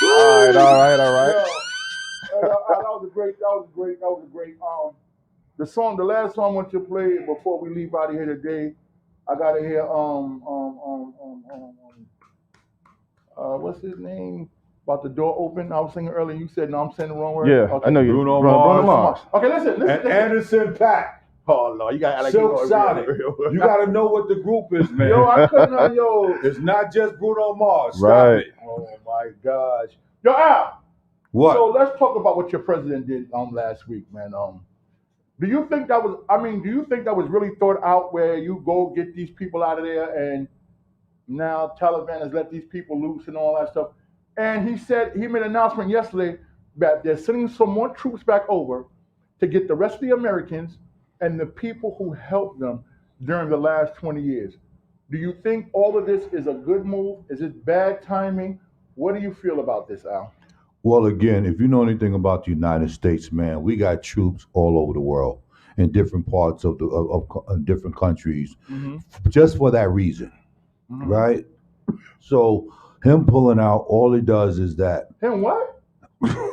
All right. Yo, that was great. The last song I want you to play before we leave out of here today, I gotta hear what's his name? About the door open. I was singing earlier. You said no. I'm saying the wrong word. Yeah, Okay. I know you. Bruno Bruno Mars. Mars. Okay, listen. And Anderson .Paak. Oh no, you got like Silk Sonic. You gotta know what the group is, man. Yo, I couldn't. Yo, It's not just Bruno Mars. Stop Right. it. Oh my gosh. yo, Al. What? So let's talk about what your president did last week, man. Do you think that was really thought out, where you go get these people out of there, and now Taliban has let these people loose and all that stuff? And he made an announcement yesterday that they're sending some more troops back over to get the rest of the Americans and the people who helped them during the last 20 years. Do you think all of this is a good move? Is it bad timing? What do you feel about this, Al? Well, again, if you know anything about the United States, man, we got troops all over the world in different parts of different countries, just for that reason, right? So him pulling out, all it does is that Him what?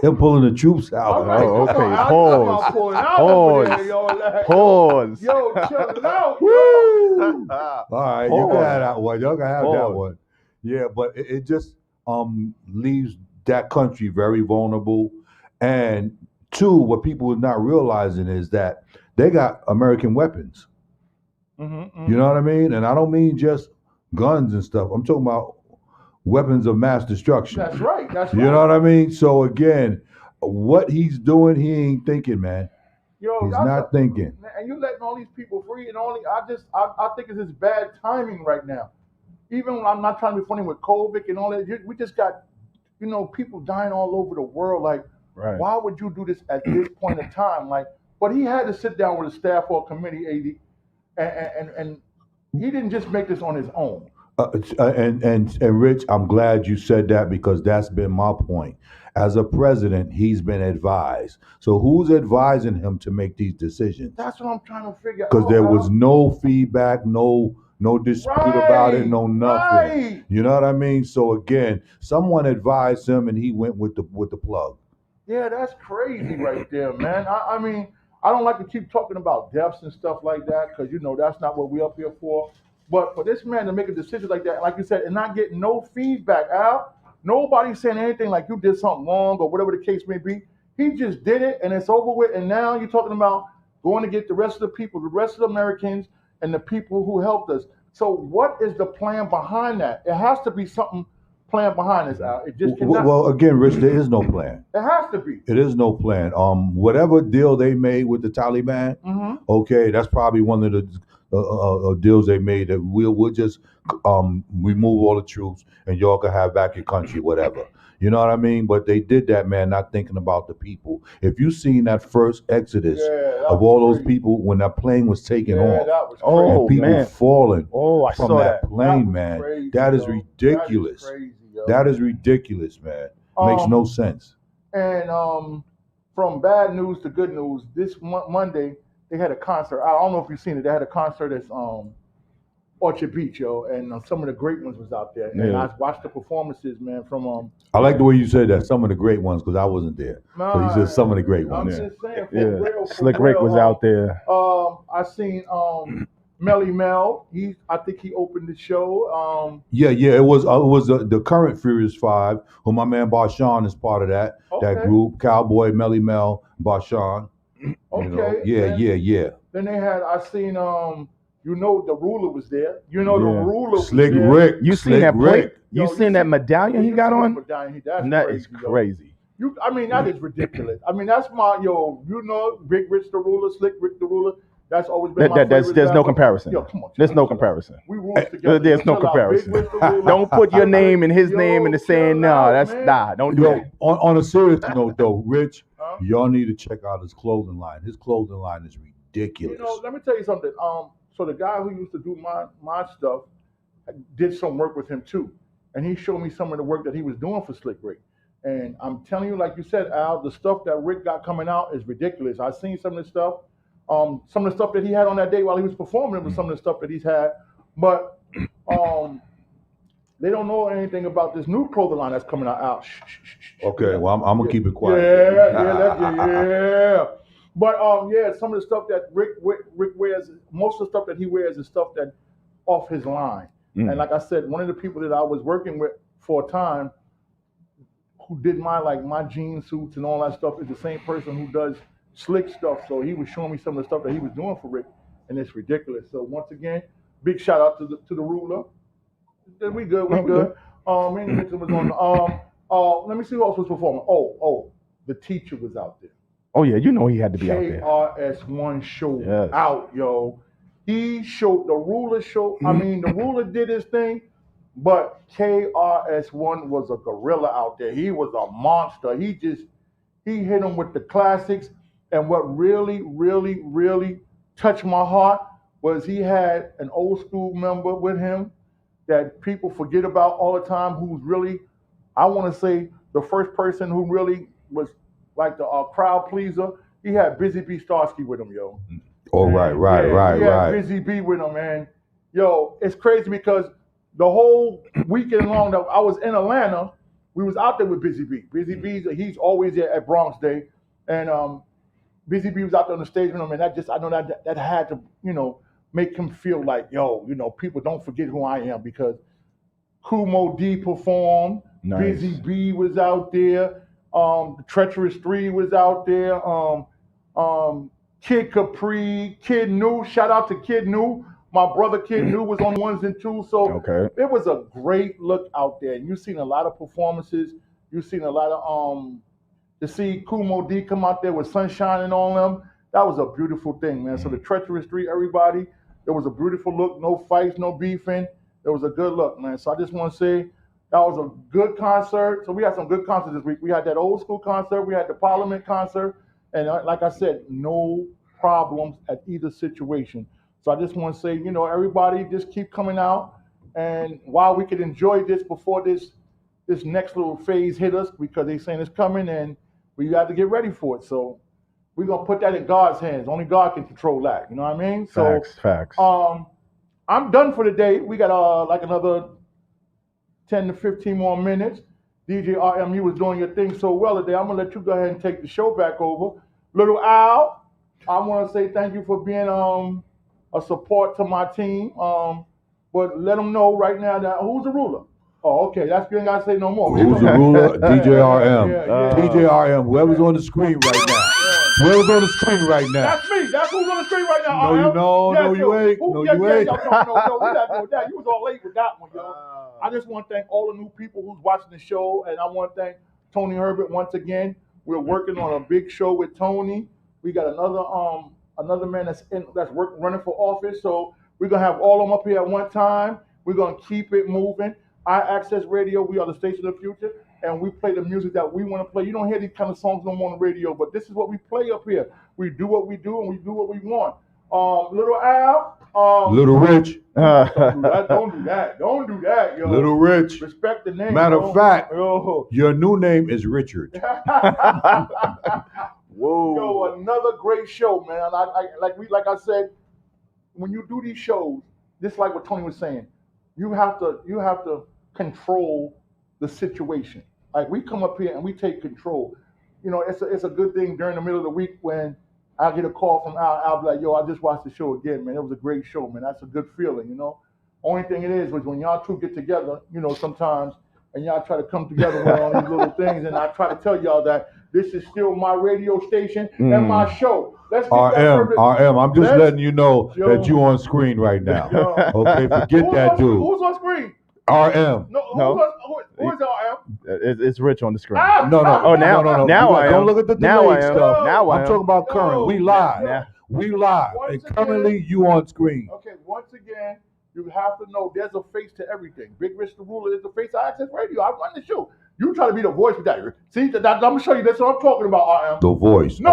him pulling the troops out. Oh, okay. Pause. Yo, chill out. Woo! All right, you Pause. can have that one. Y'all can have that Pause. one. Yeah, but it just leaves that country very vulnerable. And two, what people are not realizing is that they got American weapons. You know what I mean? And I don't mean just guns and stuff. I'm talking about weapons of mass destruction. That's right. You know what I mean? So again, what he's doing, he ain't thinking, man. Yo, He's not thinking. And you letting all these people free, and I think it's just bad timing right now. Even when I'm not trying to be funny with COVID and all that, we just got, people dying all over the world. Like, why would you do this at this point in time? Like, but he had to sit down with a staff or committee, AD, and he didn't just make this on his own. And Rich, I'm glad you said that because that's been my point. As a president, he's been advised. So who's advising him to make these decisions? That's what I'm trying to figure out. Because there was no feedback, no dispute about it, no nothing. Right. You know what I mean? So again, someone advised him, and he went with the plug. Yeah, that's crazy right there, man. I mean, I don't like to keep talking about deaths and stuff like that because that's not what we're up here for. But for this man to make a decision like that, like you said, and not get no feedback, Al, nobody's saying anything like you did something wrong or whatever the case may be. He just did it, and it's over with. And now you're talking about going to get the rest of the people, the rest of the Americans, and the people who helped us. So what is the plan behind that? It has to be something plan behind this, Al. It just cannot. Well, again, Rich, there is no plan. It has to be. It is no plan. Whatever deal they made with the Taliban, okay, that's probably one of the deals they made that we'll just remove all the troops and y'all can have back your country, whatever. You know what I mean? But they did that, man, not thinking about the people. If you seen that first exodus of all those people when that plane was taking off, and people falling from that plane, man, crazy, that is ridiculous. That is ridiculous, man. Makes no sense. And from bad news to good news, this Monday they had a concert. I don't know if you've seen it. They had a concert at Orchard Beach, and some of the great ones was out there. And I watched the performances, man. From I like the way you said that. Some of the great ones, because I wasn't there. So you said some of the great ones. I'm just saying, for real, Slick Rick was out there. I seen Melly Mel. I think he opened the show. Yeah. It was the current Furious Five, who my man Barshawn is part of that group. Cowboy, Melly Mel, Barshawn. Okay. Yeah. Then they had. I seen the ruler was there. The ruler was Slick there. Rick. You seen that plate? You seen that medallion he got on? That is crazy. I mean, that is ridiculous. I mean, that's my Big Rich the ruler, Slick Rick the ruler. That's always been my favorite. There's no comparison. Yo, come on. There's no comparison. We rule together. There's no comparison. Don't put your name and his name in the same. Don't do that. On a serious note, though, Rich, y'all need to check out his clothing line. His clothing line is ridiculous. Let me tell you something. So the guy who used to do my stuff did some work with him too, and he showed me some of the work that he was doing for Slick Rick. And I'm telling you, like you said, Al, the stuff that Rick got coming out is ridiculous. I've seen some of the stuff. Some of the stuff that he had on that day while he was performing was some of the stuff that he's had, but they don't know anything about this new clothing line that's coming out. Okay, well, I'm gonna keep it quiet. Yeah. But some of the stuff that Rick wears, most of the stuff that he wears is stuff that off his line. And like I said, one of the people that I was working with for a time, who did my jean suits and all that stuff, is the same person who does Slick stuff. So he was showing me some of the stuff that he was doing for Rick, and it's ridiculous. So once again, big shout out to the ruler. We good. Randy Mitchell was on. Let me see who else was performing. The teacher was out there. Oh yeah, he had to be out there. KRS-One show out, yo. He showed the ruler show. I mean, the ruler did his thing, but KRS-One was a gorilla out there. He was a monster. He hit him with the classics. And what really, really, really touched my heart was he had an old school member with him that people forget about all the time, who's really, I want to say, the first person who really was like the crowd pleaser. He had Busy B Starsky with him, yo. Oh, right. He had Busy B with him, man. Yo, it's crazy because the whole weekend long that I was in Atlanta, we was out there with Busy B. Busy B, he's always there at Bronx Day. And Busy B was out there on the stage with him, and I know that had to, make him feel like, people don't forget who I am, because Kumo D performed, Nice. Busy B was out there, the Treacherous 3 was out there, Kid Capri, Kid New, shout out to Kid New. My brother Kid New was on 1s and 2s, so it was a great look out there. And you've seen a lot of performances. You've seen a lot of to see Kumo D come out there with Sunshine and all them. That was a beautiful thing, man. So the Treacherous Street, everybody, it was a beautiful look. No fights, no beefing. It was a good look, man. So I just want to say that was a good concert. So we had some good concerts this week. We had that old school concert. We had the Parliament concert. And like I said, no problems at either situation. So I just want to say, everybody just keep coming out. And while we could enjoy this before this next little phase hit us, because they saying it's coming and we got to get ready for it. So we're going to put that in God's hands. Only God can control that. You know what I mean? So, Facts. I'm done for the day. We got like another 10 to 15 more minutes. DJ RM, you was doing your thing so well today. I'm going to let you go ahead and take the show back over. Little Al, I want to say thank you for being a support to my team. But let them know right now that who's the ruler? Oh, okay. That's you ain't got to say no more. Who's the ruler? DJ RM. Yeah. DJ RM, whoever's on the screen right now. Whoever's on the screen right now. That's me. That's who's on the screen right now. No, you ain't. No, we not doing that. You was all late with that one, yo. I just want to thank all the new people who's watching the show, and I want to thank Tony Herbert once again. We're working on a big show with Tony. We got another man that's running for office, so we're gonna have all of them up here at one time. We're gonna keep it moving. iAccess Radio, we are the station of the future, and we play the music that we want to play. You don't hear these kind of songs no more on the radio, but this is what we play up here. We do what we do, and we do what we want. Little Al, Little Rich. Don't do that, yo. Little Rich. Respect the name. Matter of fact, yo. Your new name is Richard. Whoa. Yo, another great show, man. Like I said, when you do these shows, just like what Tony was saying, you have to control the situation. Like we come up here and we take control. It's a good thing during the middle of the week when I get a call from Al. I'll be like, yo, I just watched the show again, man. It was a great show, man. That's a good feeling, Only thing it is when y'all two get together, sometimes, and y'all try to come together with all these little things, and I try to tell y'all that this is still my radio station and my show. Let's get RM, I'm just letting you know that you on screen right now. Okay, forget that dude. Who's on screen? RM. Who is RM? It's Rich on the screen. No. Oh, now I am. Don't look at the Now I delay am. stuff. Now I am. I'm talking about current. We live. We live. And currently you on screen. Okay, once again, you have to know there's a face to everything. Big Rich the Ruler is the face of Access Radio. I run the show. You try to be the voice of that. See, I'm going to show you. That's what I'm talking about, RM. The voice No.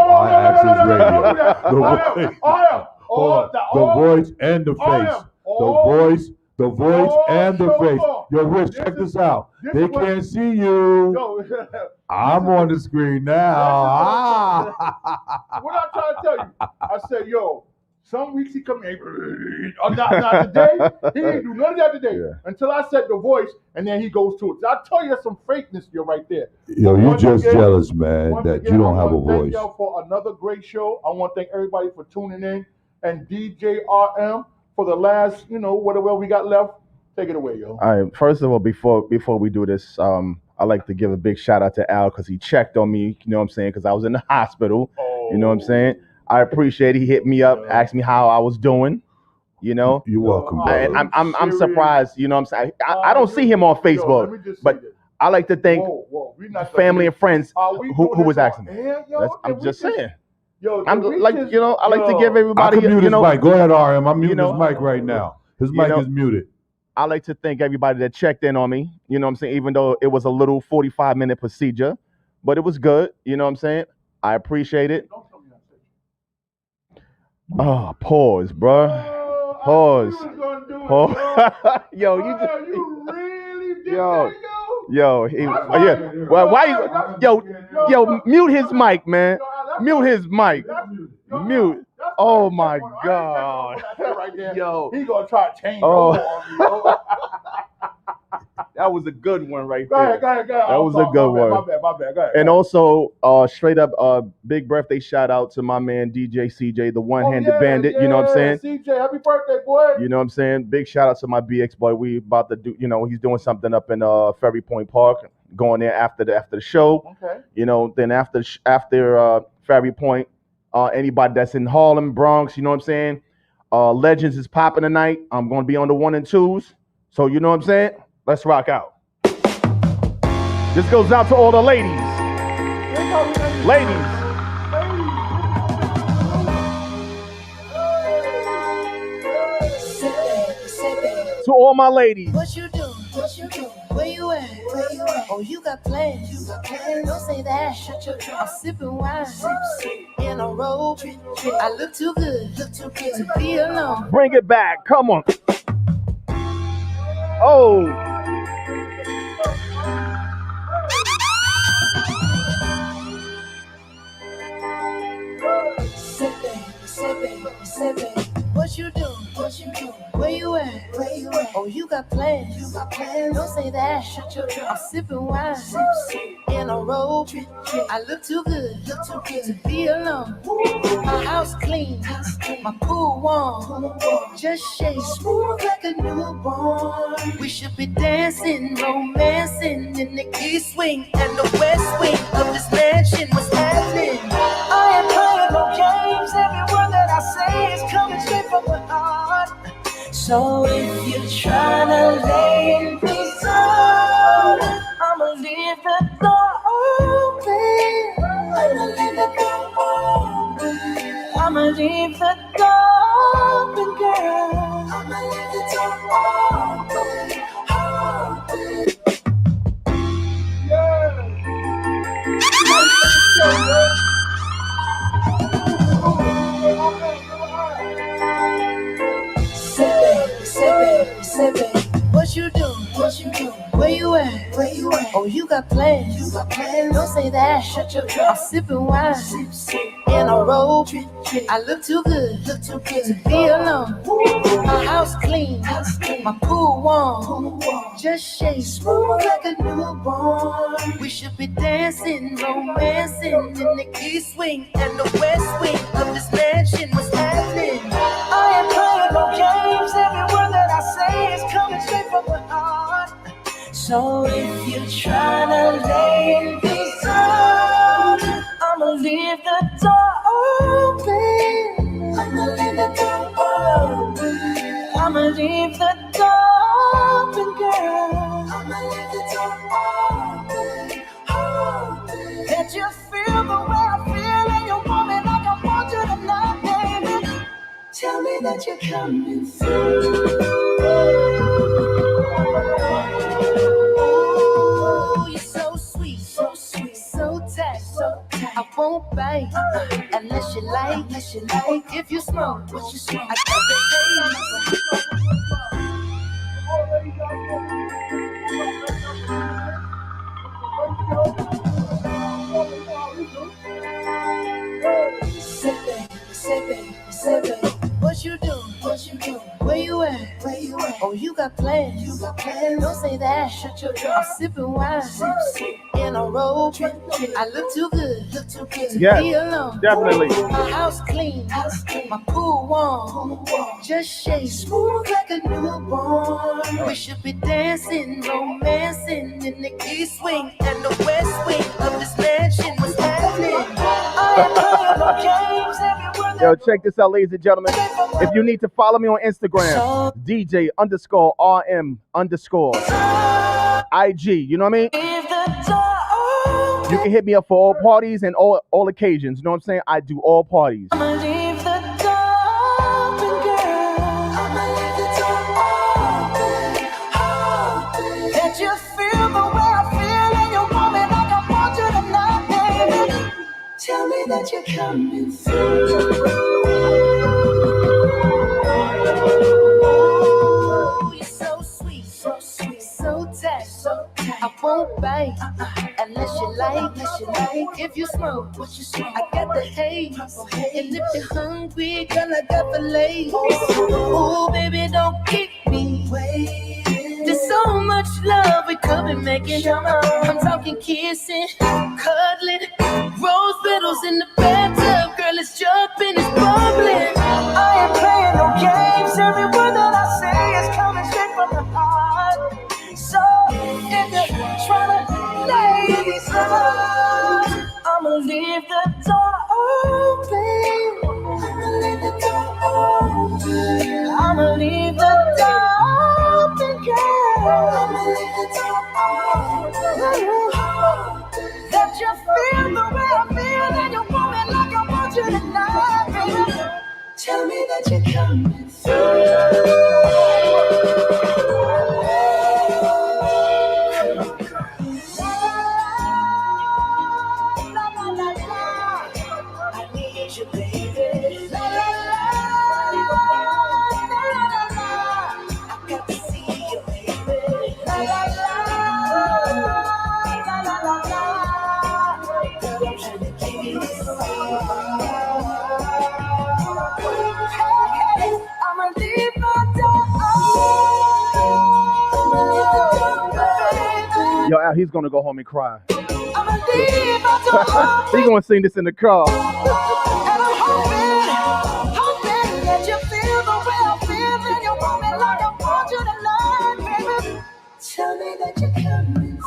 The voice and the face. The voice and the face. Yo, Rich, check this out. They can't see you. I'm on the screen now. What I'm trying to tell you, I said, yo, some weeks he come in, not today. He didn't do none of that today until I said the voice, and then he goes to it. So I tell you, some fakeness you're right there. Yo, you just jealous, man, that you don't have a voice. Thank y'all for another great show. I want to thank everybody for tuning in, and DJ RM for the last, whatever we got left. Take it away, yo. All right. First of all, before we do this, I like to give a big shout out to Al because he checked on me. You know what I'm saying? Because I was in the hospital. You know what I'm saying? I appreciate it. He hit me up, asked me how I was doing. You're welcome, brother. I'm surprised. You know what I'm saying? I don't see him on Facebook, but I like to thank family and friends who was asking me. I'm just saying. I like to give everybody. I can mute his mic. Go ahead, RM. I'm muting his mic right now. His mic is muted. I like to thank everybody that checked in on me. You know what I'm saying? Even though it was a little 45-minute procedure, but it was good. You know what I'm saying? I appreciate it. Oh, pause, bro. Pause. Yo, you really did yo. Well, why you mute his mic, man. Mute his mic. Mute. Oh my God. Yo, he gonna try to change. That was a good one right there. Go ahead. That was a good one. My bad. Go ahead. And also, straight up, big birthday shout out to my man DJ CJ, the one-handed bandit. You know what I'm saying? CJ, happy birthday, boy. You know what I'm saying? Big shout out to my BX boy. We about to do. He's doing something up in Ferry Point Park. Going there after the show. Okay. Then after Ferry Point, anybody that's in Harlem, Bronx, you know what I'm saying? Legends is popping tonight. I'm gonna be on the 1 and 2s. So you know what I'm saying? Let's rock out. This goes out to all the ladies. Ladies. to all my ladies. What you do? What you do? Where you at? Where you at? Oh, you got plans. You got plans. Don't say that. Shut your trap. I'm sipping wine. In a robe. I look too good. Look too good to be alone. Bring it back. Come on. Oh. Sipping. What you do? What you do? Where you at? Where you at? Oh, you got plans. You got plans. Don't say that. Shut your trap. I'm sipping wine. In a robe. I look too good. Look too good to be alone. My house clean. My pool warm. Just shake smooth like a newborn. We should be dancing, romancing in the east wing and the west wing of this mansion. What's happening? I ain't playing no games. Every word that I say is coming straight from my heart. So if you're tryna lay in peace, I'ma leave the door open. I'ma leave the door open. I'ma leave the door open, girl. I'ma leave the door Sipping. What you do? What you do? Where you at? Where you at? Oh, you got plans. You got plans. Don't say that. Shut your trap. I'm sipping wine. In a robe. I look too good. Look too good to be alone. My house clean. My pool warm. Just shake smooth like a newborn. We should be dancing, romancing in the east wing and the west wing of this mansion. What's happening? I ain't playing no games. Every word that I say is coming straight from my heart. So if you're tryna lay in peace, I'ma leave the door open. I'ma leave the door open. I'ma leave the door open, girl. I'ma leave the door open. Can't you feel the way I feel and you want me like I want you tonight, baby? Tell me that you're coming through. I won't bite unless you like. If you smoke, what you smoke? I got the Sipping. What you do? What you do? Where you at? Where you at? Oh, you got plans. You got plans. Don't say that. Shut your trap. I'm sipping wine. In a robe. I look too good. Look too good to be alone. Definitely. My house clean. My pool warm. Just shake smooth like a newborn. We should be dancing, romancing in the east wing and the west wing of this mansion. What's happening? I ain't playing no games. Yo, check this out, ladies and gentlemen. If you need to follow me on Instagram, DJ_RM_IG. You know what I mean? You can hit me up for all parties and all occasions. You know what I'm saying? I do all parties. I'ma leave the door open, girl. I'ma leave the door open. Can't you feel the way I feel and you want me like I want you tonight, baby? Tell me that you're coming through. You're so sweet, so tight. I won't bite unless you like. If you smoke, what you smoke? I got the haze. And if you're hungry, girl, I got the lace. Ooh, baby, don't keep me waiting. There's so much love we could be making. I'm talking kissing, cuddling, rose petals in the bathtub. Girl, it's jumping, it's bubbling. I ain't playing no games. Every word that I say is coming straight from the heart. So if you're trying to lay these arms, I'ma leave the door open. I'ma leave the door open. I'ma leave the door open, girl. I'ma leave the door open. That you feel the way I feel and you want me like I want you tonight, baby. Tell me that you're coming through. Now he's gonna go home and cry. He's gonna sing this in the car. And I'm hoping that you feel the way I feel, and you want me like I want you tonight, baby. Tell me that you're coming.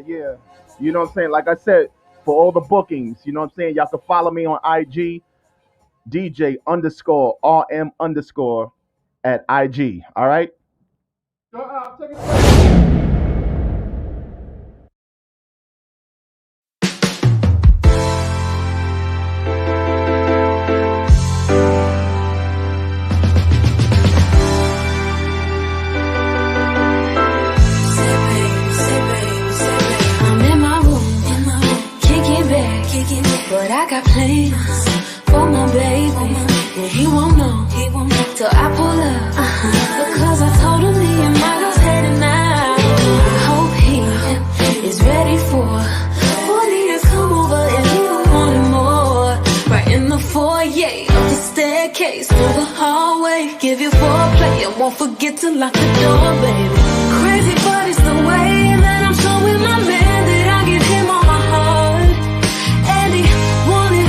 Yeah. You know what I'm saying? Like I said, for all the bookings, you know what I'm saying? Y'all can follow me on IG, DJ_RM_ at IG. All right? I'm in my room, kicking back, but I got plans for my baby, and he won't know till I pull up, because I told him me and my girl's heading out. I hope he is ready for me to come over and he wanted more. Right in the foyer, up the staircase, through the hallway, give you foreplay and won't forget to lock the door, baby. Crazy, but it's the way that I'm showing my man that I give him all my heart. And he want me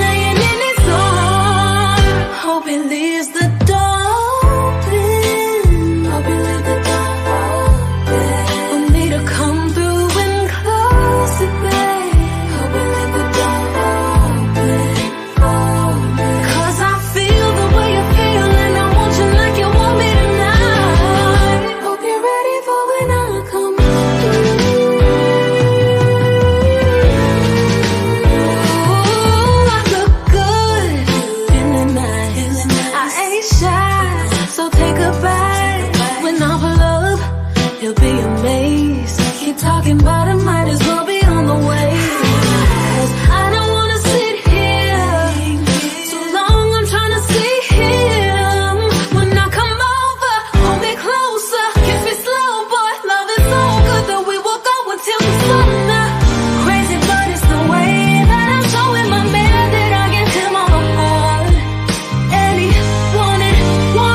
laying in his arms. Hope he leaves the door open. Hope he leaves the door open for me to come through and close it, babe. Hope he leaves the door open for me. 'Cause I feel the way you feel, and I want you like you want me tonight. Hope you're ready for when I come through. Ooh, I look good, feeling nice. I ain't shy, so take a bite. When I pull up, you'll be amazed. Keep talking about it, might as well be on the way. 'Cause I don't wanna sit here so long. I'm trying to see him. When I come over, hold me closer, kiss me slow, boy. Love is so good that we will go until the sun up. Crazy, but it's the way that I'm showing my man that I give him all my heart. And he want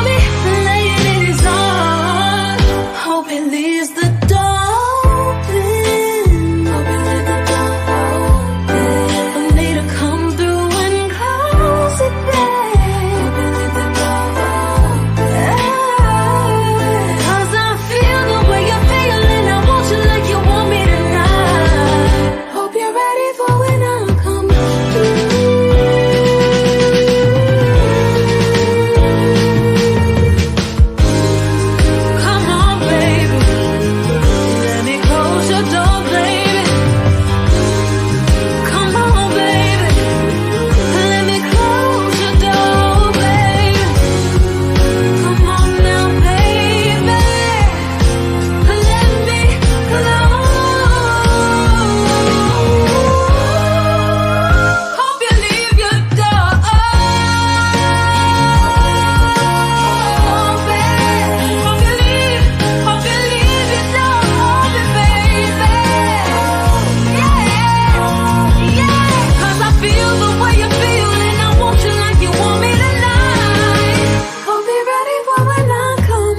me laying in his arms. Hope he leaves the door open. Hope he leaves the door open for me to come through and close it, babe. Hope he leaves the door open. 'Cause I feel the way you feel, and I want you like you want me tonight. Hope you're ready for when I come through. Come on, baby. Let me close your door, baby. Come on, baby. Let me close your door, baby. Come on now, baby. Let me close. Hope you leave your door open. Hope you leave your door open, baby. Yeah. 'Cause I feel the way you feel, and I want you like you want me tonight. Hope you're ready for when I come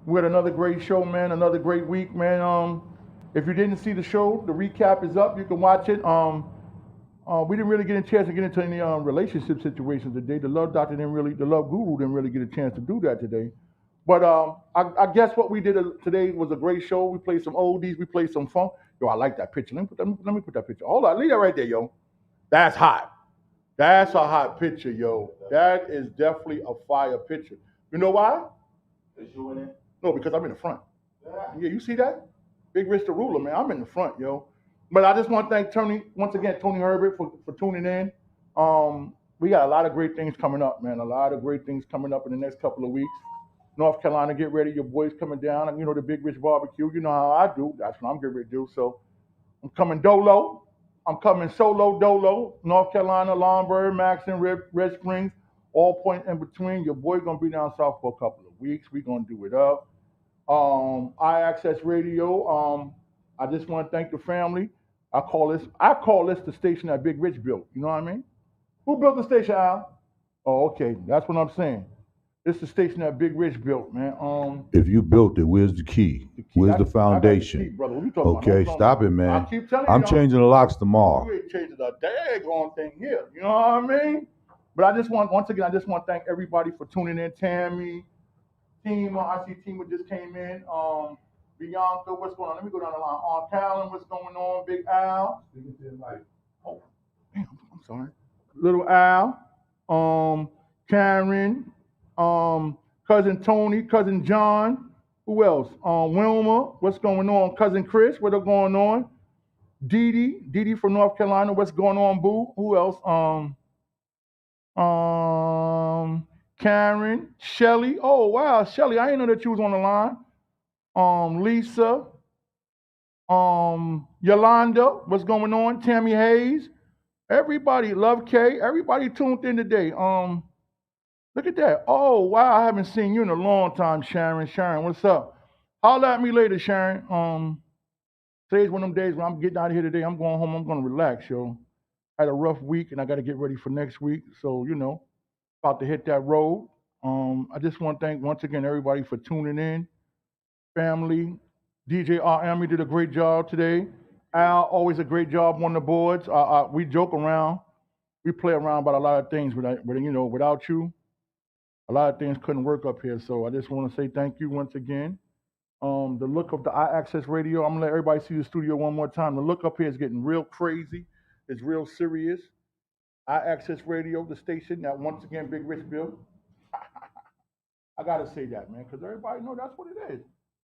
We had another great show, man. Another great week, man. If you didn't see the show, the recap is up. You can watch it. We didn't really get a chance to get into any relationship situations today. The Love Doctor the Love Guru didn't really get a chance to do that today. But I guess what we did today was a great show. We played some oldies, we played some funk. Yo, I like that picture. Let me put that picture. Hold on, leave that right there, yo. That's hot. That's a hot picture, yo. That is definitely a fire picture. You know why? No, because I'm in the front. Yeah, you see that? Big Rich the Ruler, man. I'm in the front, yo. But I just want to thank Tony, once again, Tony Herbert for tuning in. We got a lot of great things coming up, man. A lot of great things coming up in the next couple of weeks. North Carolina, get ready. Your boy's coming down. You know, the Big Rich Barbecue. You know how I do. That's what I'm getting ready to do. So I'm coming dolo. I'm coming solo dolo. North Carolina, Lombard, Maxon, Red Springs, all point in between. Your boy going to be down south for a couple of weeks. We going to do it up. iAccess Radio. I just want to thank the family. I call this the station that Big Rich built. You know what I mean? Who built the station, Al? Oh, okay. That's what I'm saying. It's the station that Big Rich built, man. If you built it, where's the key? Where's the foundation? I got the key, brother. What you talking Okay, about? stop it, man. I keep telling you. I'm changing the locks tomorrow. You ain't changing the daggone thing here. You know what I mean? But I just want to thank everybody for tuning in. Tammy, Tima, I see Tima just came in. Bianca, what's going on? Let me go down the line. Callan, what's going on? Big Al. Oh, damn, I'm sorry. Little Al. Karen. Cousin Tony, Cousin John. Who else? Wilma, what's going on? Cousin Chris, what's going on? Dee Dee from North Carolina, what's going on, boo? Who else? Karen, Shelly. Oh wow, Shelly, I didn't know that you was on the line. Lisa, Yolanda, what's going on? Tammy Hayes, everybody, Love K, everybody tuned in today. Look at that. Oh wow, I haven't seen you in a long time, Sharon. Sharon, what's up? Holler at me later, Sharon. Today's one of them days when I'm getting out of here today. I'm going home. I'm going to relax, yo. I had a rough week, and I got to get ready for next week. So, you know, about to hit that road. I just want to thank once again everybody for tuning in. Family, DJ RM did a great job today. Al, always a great job on the boards. We joke around. We play around about a lot of things, without you, a lot of things couldn't work up here. So I just want to say thank you once again. The look of the iAccess Radio, I'm going to let everybody see the studio one more time. The look up here is getting real crazy. It's real serious. iAccess Radio, the station that once again Big Rich built. I got to say that, man, because everybody know that's what it is.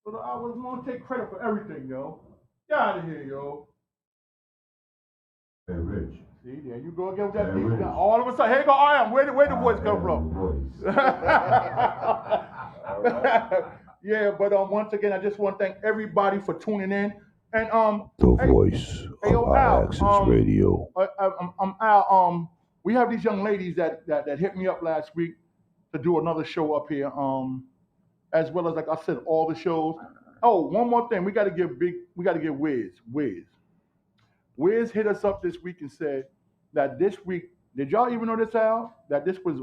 So I was going to take credit for everything, yo. Get out of here, yo. Hey, Rich. See, there you go again with that beat. All of a sudden, here go I am. Where the voice come from? Yeah, but once again, I just want to thank everybody for tuning in. And the voice of iAccess Radio. I'm Al. We have these young ladies that hit me up last week to do another show up here. As well as, like I said, all the shows. Oh, one more thing, we got to give Wiz. Wiz hit us up this week and said that this week, did y'all even know this, Al? That this was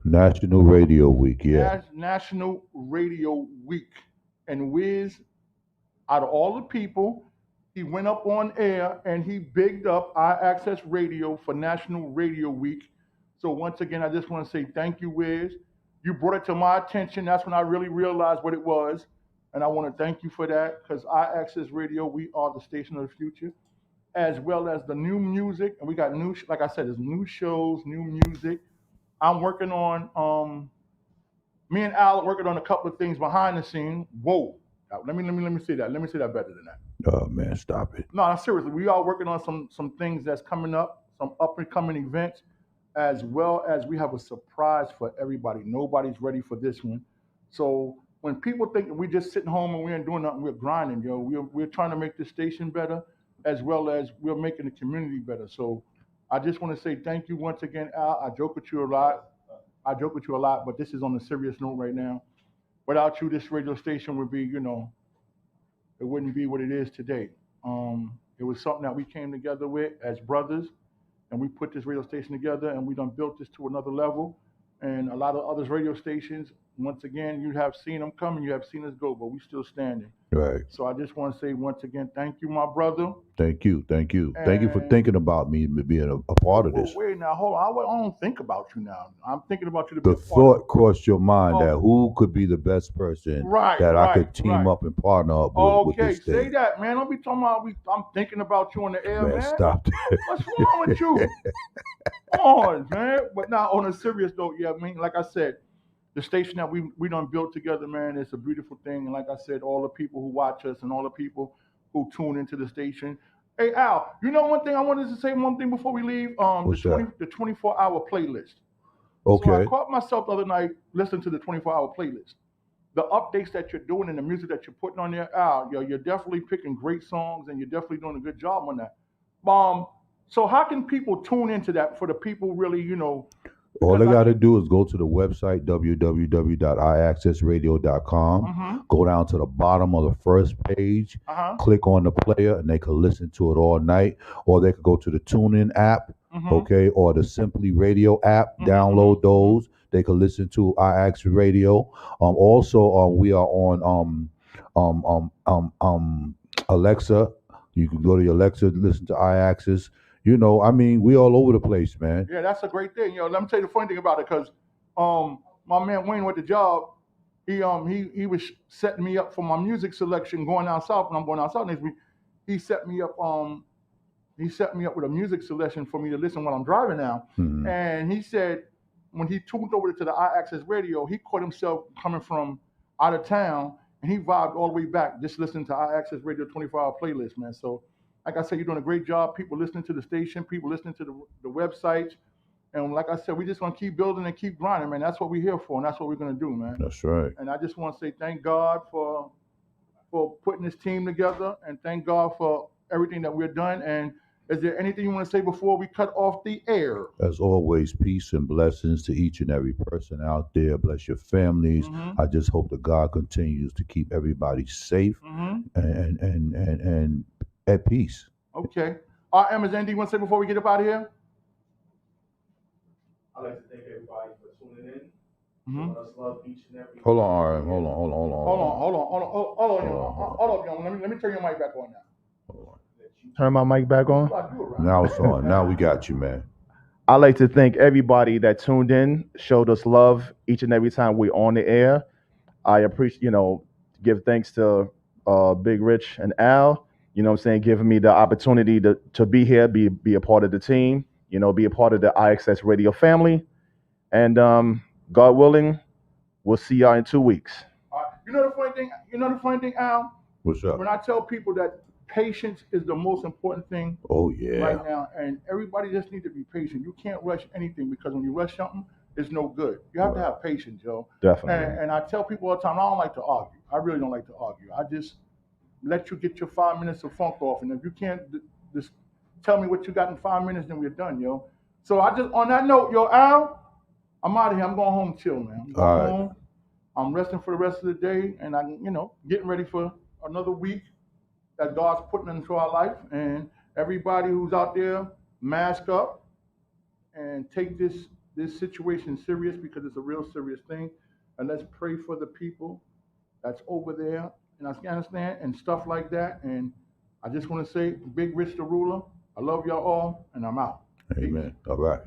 National Radio Week, yeah. National Radio Week. And Wiz, out of all the people, he went up on air and he bigged up iAccess Radio for National Radio Week. So once again, I just want to say thank you, Wiz. You brought it to my attention. That's when I really realized what it was. And I want to thank you for that, because iAccess Radio, we are the station of the future, as well as the new music. And we got new, like I said, there's new shows, new music. I'm working on, me and Al are working on a couple of things behind the scenes. Whoa. Let me say that. Let me say that better than that. Oh, man, stop it. No, seriously. We are working on some things that's coming up, some up-and-coming events, as well as we have a surprise for everybody. Nobody's ready for this one. So when people think that we're just sitting home and we ain't doing nothing, we're grinding, yo. We're trying to make the station better, as well as we're making the community better. So I just want to say thank you once again, Al. I joke with you a lot, but this is on a serious note right now. Without you, this radio station would be, it wouldn't be what it is today. It was something that we came together with as brothers, and we put this radio station together, and we done built this to another level. And a lot of other radio stations once again, you have seen them come and you have seen us go, but we still standing. Right. So I just want to say once again, thank you, my brother. Thank you. Thank you for thinking about me and being a part of Well, this. wait now, hold on. I don't think about you now. I'm thinking about you to The be a part thought crossed your mind that who could be the best person that I could team up and partner up with Okay, this thing. say that, man. Don't be talking about I'm thinking about you on the air, man. Stop that. What's wrong with you? Come on, man. But now on a serious note, yeah, I mean, like I said, the station that we done built together, man, it's a beautiful thing. And like I said, all the people who watch us and all the people who tune into the station. Hey, Al, you know one thing I wanted to say one thing before we leave? The 24-hour playlist. Okay. So I caught myself the other night listening to the 24-hour playlist. The updates that you're doing and the music that you're putting on there, Al, you're definitely picking great songs and you're definitely doing a good job on that. So how can people tune into that for the people really, you know? All they got to do is go to the website, www.iaccessradio.com, go down to the bottom of the first page, click on the player, and they can listen to it all night. Or they could go to the TuneIn app, okay, or the Simply Radio app, download those. They can listen to iAccess Radio. Also, we are on Alexa. You can go to your Alexa, listen to iAccess. You know, I mean, we all over the place, man. Yeah, that's a great thing. You know, let me tell you the funny thing about it, because my man Wayne with the job, he was setting me up for my music selection going out south. When I'm going out south next week, he set me up with a music selection for me to listen while I'm driving now. And he said when he tuned over to the iAccess Radio, he caught himself coming from out of town and he vibed all the way back just listening to iAccess Radio 24-hour playlist, man. So like I said, you're doing a great job. People listening to the station, people listening to the websites. And like I said, we just want to keep building and keep grinding, man. That's what we're here for, and that's what we're going to do, man. That's right. And I just want to say thank God for putting this team together, and thank God for everything that we're done. And is there anything you want to say before we cut off the air? As always, peace and blessings to each and every person out there. Bless your families. I just hope that God continues to keep everybody safe and at peace. Okay. Ms. Andy, you want to say before we get up out of here? I'd like to thank everybody for tuning in. Let us love each and every. Hold on, RM. Hold on. Let me turn your mic back on now. Turn my mic back on. Now it's on. Now we got you, man. I'd like to thank everybody that tuned in, showed us love each and every time we're on the air. I appreciate, give thanks to Big Rich and Al. You know what I'm saying, giving me the opportunity to be here, be a part of the team, be a part of the iAccess Radio family. And God willing, we'll see y'all in 2 weeks. You know the funny thing, Al? What's up? When I tell people that patience is the most important thing right now, and everybody just needs to be patient. You can't rush anything, because when you rush something, it's no good. You have to have patience, Joe. Definitely. And I tell people all the time, I don't like to argue. I really don't like to argue. I just let you get your 5 minutes of funk off, and if you can't just tell me what you got in 5 minutes, then we're done, yo. So on that note, yo, Al, I'm out of here. I'm going home chill, man. I'm going home. I'm resting for the rest of the day, and I'm, getting ready for another week that God's putting into our life. And everybody who's out there, mask up and take this situation serious, because it's a real serious thing. And let's pray for the people that's over there in Afghanistan and stuff like that. And I just want to say, Big Rich the Ruler, I love y'all all, and I'm out. Amen. Peace. All right.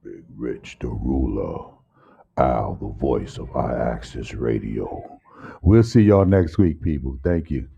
Big Rich the Ruler, Al, the voice of iAccess Radio. We'll see y'all next week, people. Thank you.